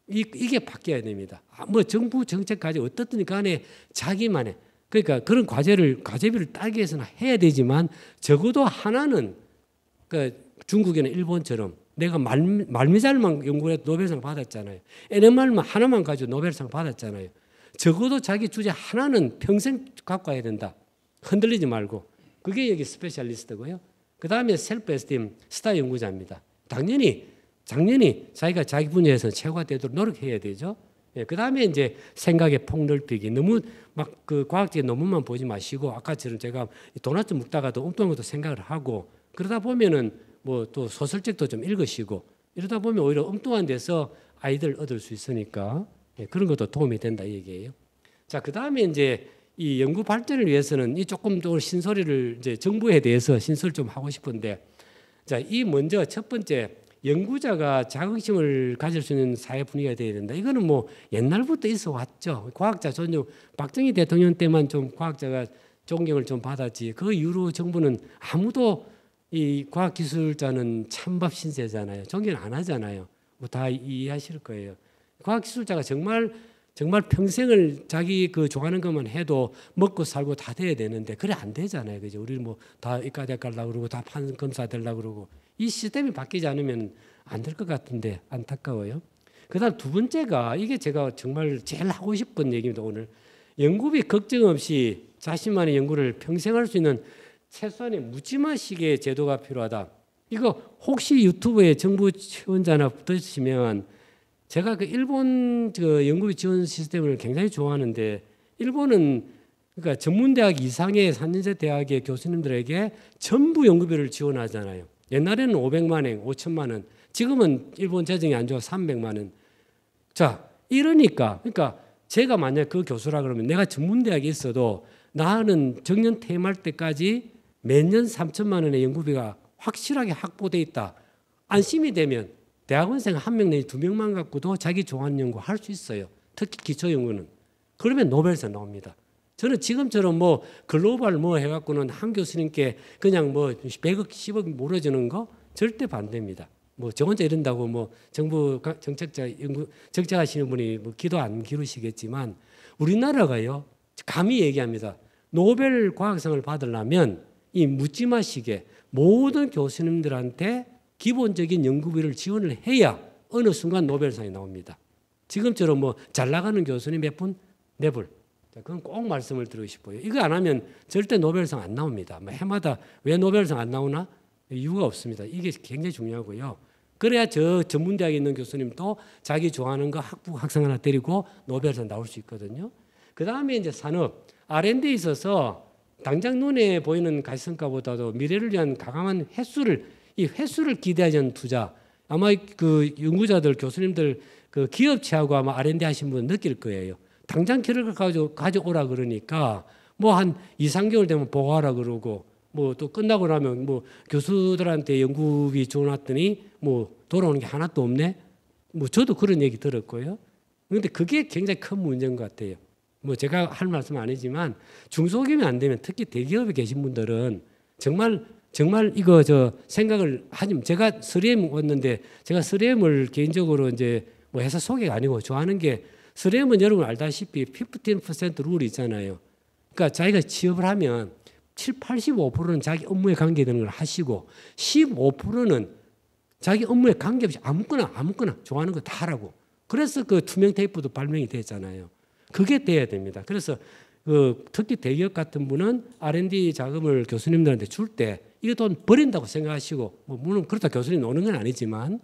이게 바뀌어야 됩니다. 뭐 정부 정책까지 어떻든 간에 자기만의 그러니까 그런 과제비를 따기 위해서는 해야 되지만 적어도 하나는 그 중국이나 일본처럼 내가 말미잘만 연구를 해도 노벨상 받았잖아요. NMR만 하나만 가지고 노벨상 받았잖아요. 적어도 자기 주제 하나는 평생 갖고 와야 된다. 흔들리지 말고. 그게 여기 스페셜리스트고요. 그 다음에 셀프 에스팀 스타 연구자입니다. 당연히 자기가 자기 분야에서 최고가 되도록 노력해야 되죠. 예, 그 다음에 이제 생각의 폭넓히기. 너무 막 그 과학적인 논문만 보지 마시고 아까처럼 제가 도넛 먹다가도 엉뚱한 것도 생각을 하고 그러다 보면은 뭐 또 소설책도 좀 읽으시고 이러다 보면 오히려 엉뚱한 데서 아이들 얻을 수 있으니까 예, 그런 것도 도움이 된다 이 얘기예요. 자, 그 다음에 이제 이 연구 발전을 위해서는 이 조금 더 신소리를 이제 정부에 대해서 신소리 좀 하고 싶은데 자, 이 먼저 첫 번째 연구자가 자긍심을 가질 수 있는 사회 분위기가 되어야 된다. 이거는 뭐 옛날부터 있어 왔죠. 과학자 존중 박정희 대통령 때만 좀 과학자가 존경을 좀 받았지. 그 이후로 정부는 아무도 이 과학기술자는 찬밥 신세잖아요. 존경 안 하잖아요. 뭐 다 이해하실 거예요. 과학기술자가 정말 평생을 자기 그 좋아하는 것만 해도 먹고 살고 다 돼야 되는데 그래 안 되잖아요. 그죠? 우리 뭐 다 이과대학 가려고 그러고 다 판 검사 되려고 그러고 이 시스템이 바뀌지 않으면 안 될 것 같은데 안타까워요. 그다음 두 번째가 이게 제가 정말 제일 하고 싶은 얘기입니다. 오늘 연구비 걱정 없이 자신만의 연구를 평생 할 수 있는 최소한의 묻지마식의 제도가 필요하다. 이거 혹시 유튜브에 정부 지원자나 붙으시면 제가 그 일본 그 연구비 지원 시스템을 굉장히 좋아하는데 일본은 그러니까 전문대학 이상의 4년제 대학의 교수님들에게 전부 연구비를 지원하잖아요. 옛날에는 500만 원, 5천만 원. 지금은 일본 재정이 안 좋아서 300만 원. 자, 그러니까 제가 만약 그 교수라 그러면 내가 전문대학에 있어도 나는 정년 퇴임할 때까지 매년 3천만 원의 연구비가 확실하게 확보돼 있다. 안심이 되면 대학원생 1명 내지 2명만 갖고도 자기 좋아하는 연구 할 수 있어요. 특히 기초 연구는. 그러면 노벨상 나옵니다. 저는 지금처럼 뭐 글로벌 뭐 해갖고는 한 교수님께 그냥 뭐 100억, 10억 몰아주는 거 절대 반대입니다. 뭐 저 혼자 이런다고 뭐 정부 정책하시는 분이 뭐 기도 안 기르시겠지만 우리나라가요 감히 얘기합니다. 노벨 과학상을 받으려면 이 묻지마식의 모든 교수님들한테 기본적인 연구비를 지원을 해야 어느 순간 노벨상이 나옵니다. 지금처럼 뭐 잘 나가는 교수님 몇 분? 네분. 그건 꼭 말씀을 드리고 싶어요. 이거 안 하면 절대 노벨상 안 나옵니다. 뭐 해마다 왜 노벨상 안 나오나? 이유가 없습니다. 이게 굉장히 중요하고요. 그래야 저 전문대학에 있는 교수님도 자기 좋아하는 거 학상 하나 때리고 노벨상 나올 수 있거든요. 그 다음에 이제 산업, R&D에 있어서 당장 눈에 보이는 가시성과보다도 미래를 위한 가감한 이 횟수를 기대하지 않는 투자. 아마 그 연구자들, 교수님들 그 기업체하고 아마 R&D 하신 분 느낄 거예요. 당장 결과를 가져오라 그러니까 뭐 한 2, 3개월 되면 보고하라 그러고 뭐 또 끝나고 나면 뭐 교수들한테 연구비 줘놨더니 뭐 돌아오는 게 하나도 없네. 뭐 저도 그런 얘기 들었고요. 그런데 그게 굉장히 큰 문제인 것 같아요. 뭐 제가 할 말씀 아니지만 중소기업이 안 되면 특히 대기업에 계신 분들은 정말 이거 저 생각을 하지만 제가 3M 왔는데 제가 3M을 개인적으로 이제 뭐 회사 소개가 아니고 좋아하는 게 3M은 여러분 알다시피 15% 룰이 있잖아요. 그러니까 자기가 취업을 하면 85%는 자기 업무에 관계되는 걸 하시고 15%는 자기 업무에 관계없이 아무거나 좋아하는 거 다 하라고. 그래서 그 투명 테이프도 발명이 됐잖아요. 그게 돼야 됩니다. 그래서 그 특히 대기업 같은 분은 R&D 자금을 교수님들한테 줄 때 이거 돈 버린다고 생각하시고 뭐 물론 그렇다 교수님 오는 건 아니지만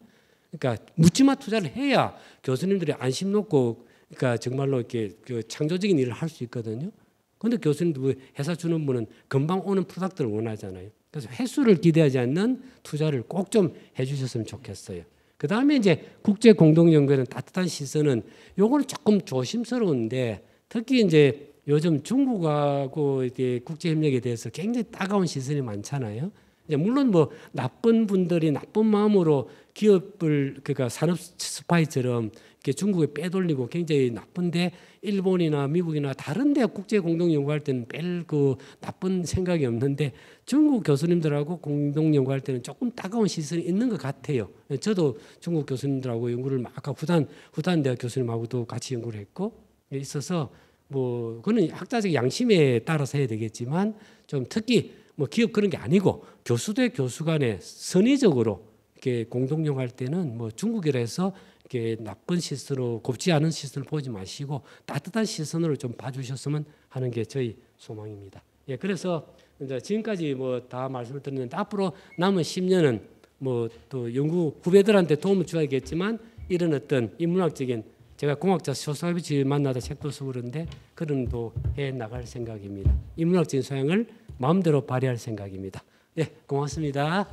그러니까 묻지마 투자를 해야 교수님들이 안심 놓고 그러니까 정말로 이렇게 그 창조적인 일을 할 수 있거든요. 그런데 교수님도 회사 주는 분은 금방 오는 프로덕트를 원하잖아요. 그래서 횟수를 기대하지 않는 투자를 꼭 좀 해주셨으면 좋겠어요. 그 다음에 이제 국제 공동 연구에는 따뜻한 시선은 요거는 조금 조심스러운데 특히 이제 요즘 중국하고 이제 국제 협력에 대해서 굉장히 따가운 시선이 많잖아요. 이제 물론 뭐 나쁜 분들이 나쁜 마음으로 기업을 그러니까 산업 스파이처럼 이렇게 중국에 빼돌리고 굉장히 나쁜데 일본이나 미국이나 다른 데 국제 공동 연구할 때는 뺄 그 나쁜 생각이 없는데 중국 교수님들하고 공동 연구할 때는 조금 따가운 시선이 있는 것 같아요. 저도 중국 교수님들하고 연구를 아까 후단 대학 교수님하고도 같이 연구를 했고 있어서 뭐 그거는 학자적 양심에 따라서 해야 되겠지만 좀 특히 뭐 기업 그런 게 아니고 교수 대 교수 간에 선의적으로 이렇게 공동 연구할 때는 뭐 중국이라 해서 이렇게 나쁜 시선으로 곱지 않은 시선을 보지 마시고 따뜻한 시선으로 좀 봐주셨으면 하는 게 저희 소망입니다. 예, 그래서 이제 지금까지 뭐 다 말씀을 드렸는데 앞으로 남은 10년은 뭐 또 연구 후배들한테 도움을 줘야겠지만 이런 어떤 인문학적인 제가 공학자 쇼스타비치 만나다 책도 쓰고 그러는데 그런 도 해 나갈 생각입니다. 인문학적인 소양을 마음대로 발휘할 생각입니다. 예, 고맙습니다.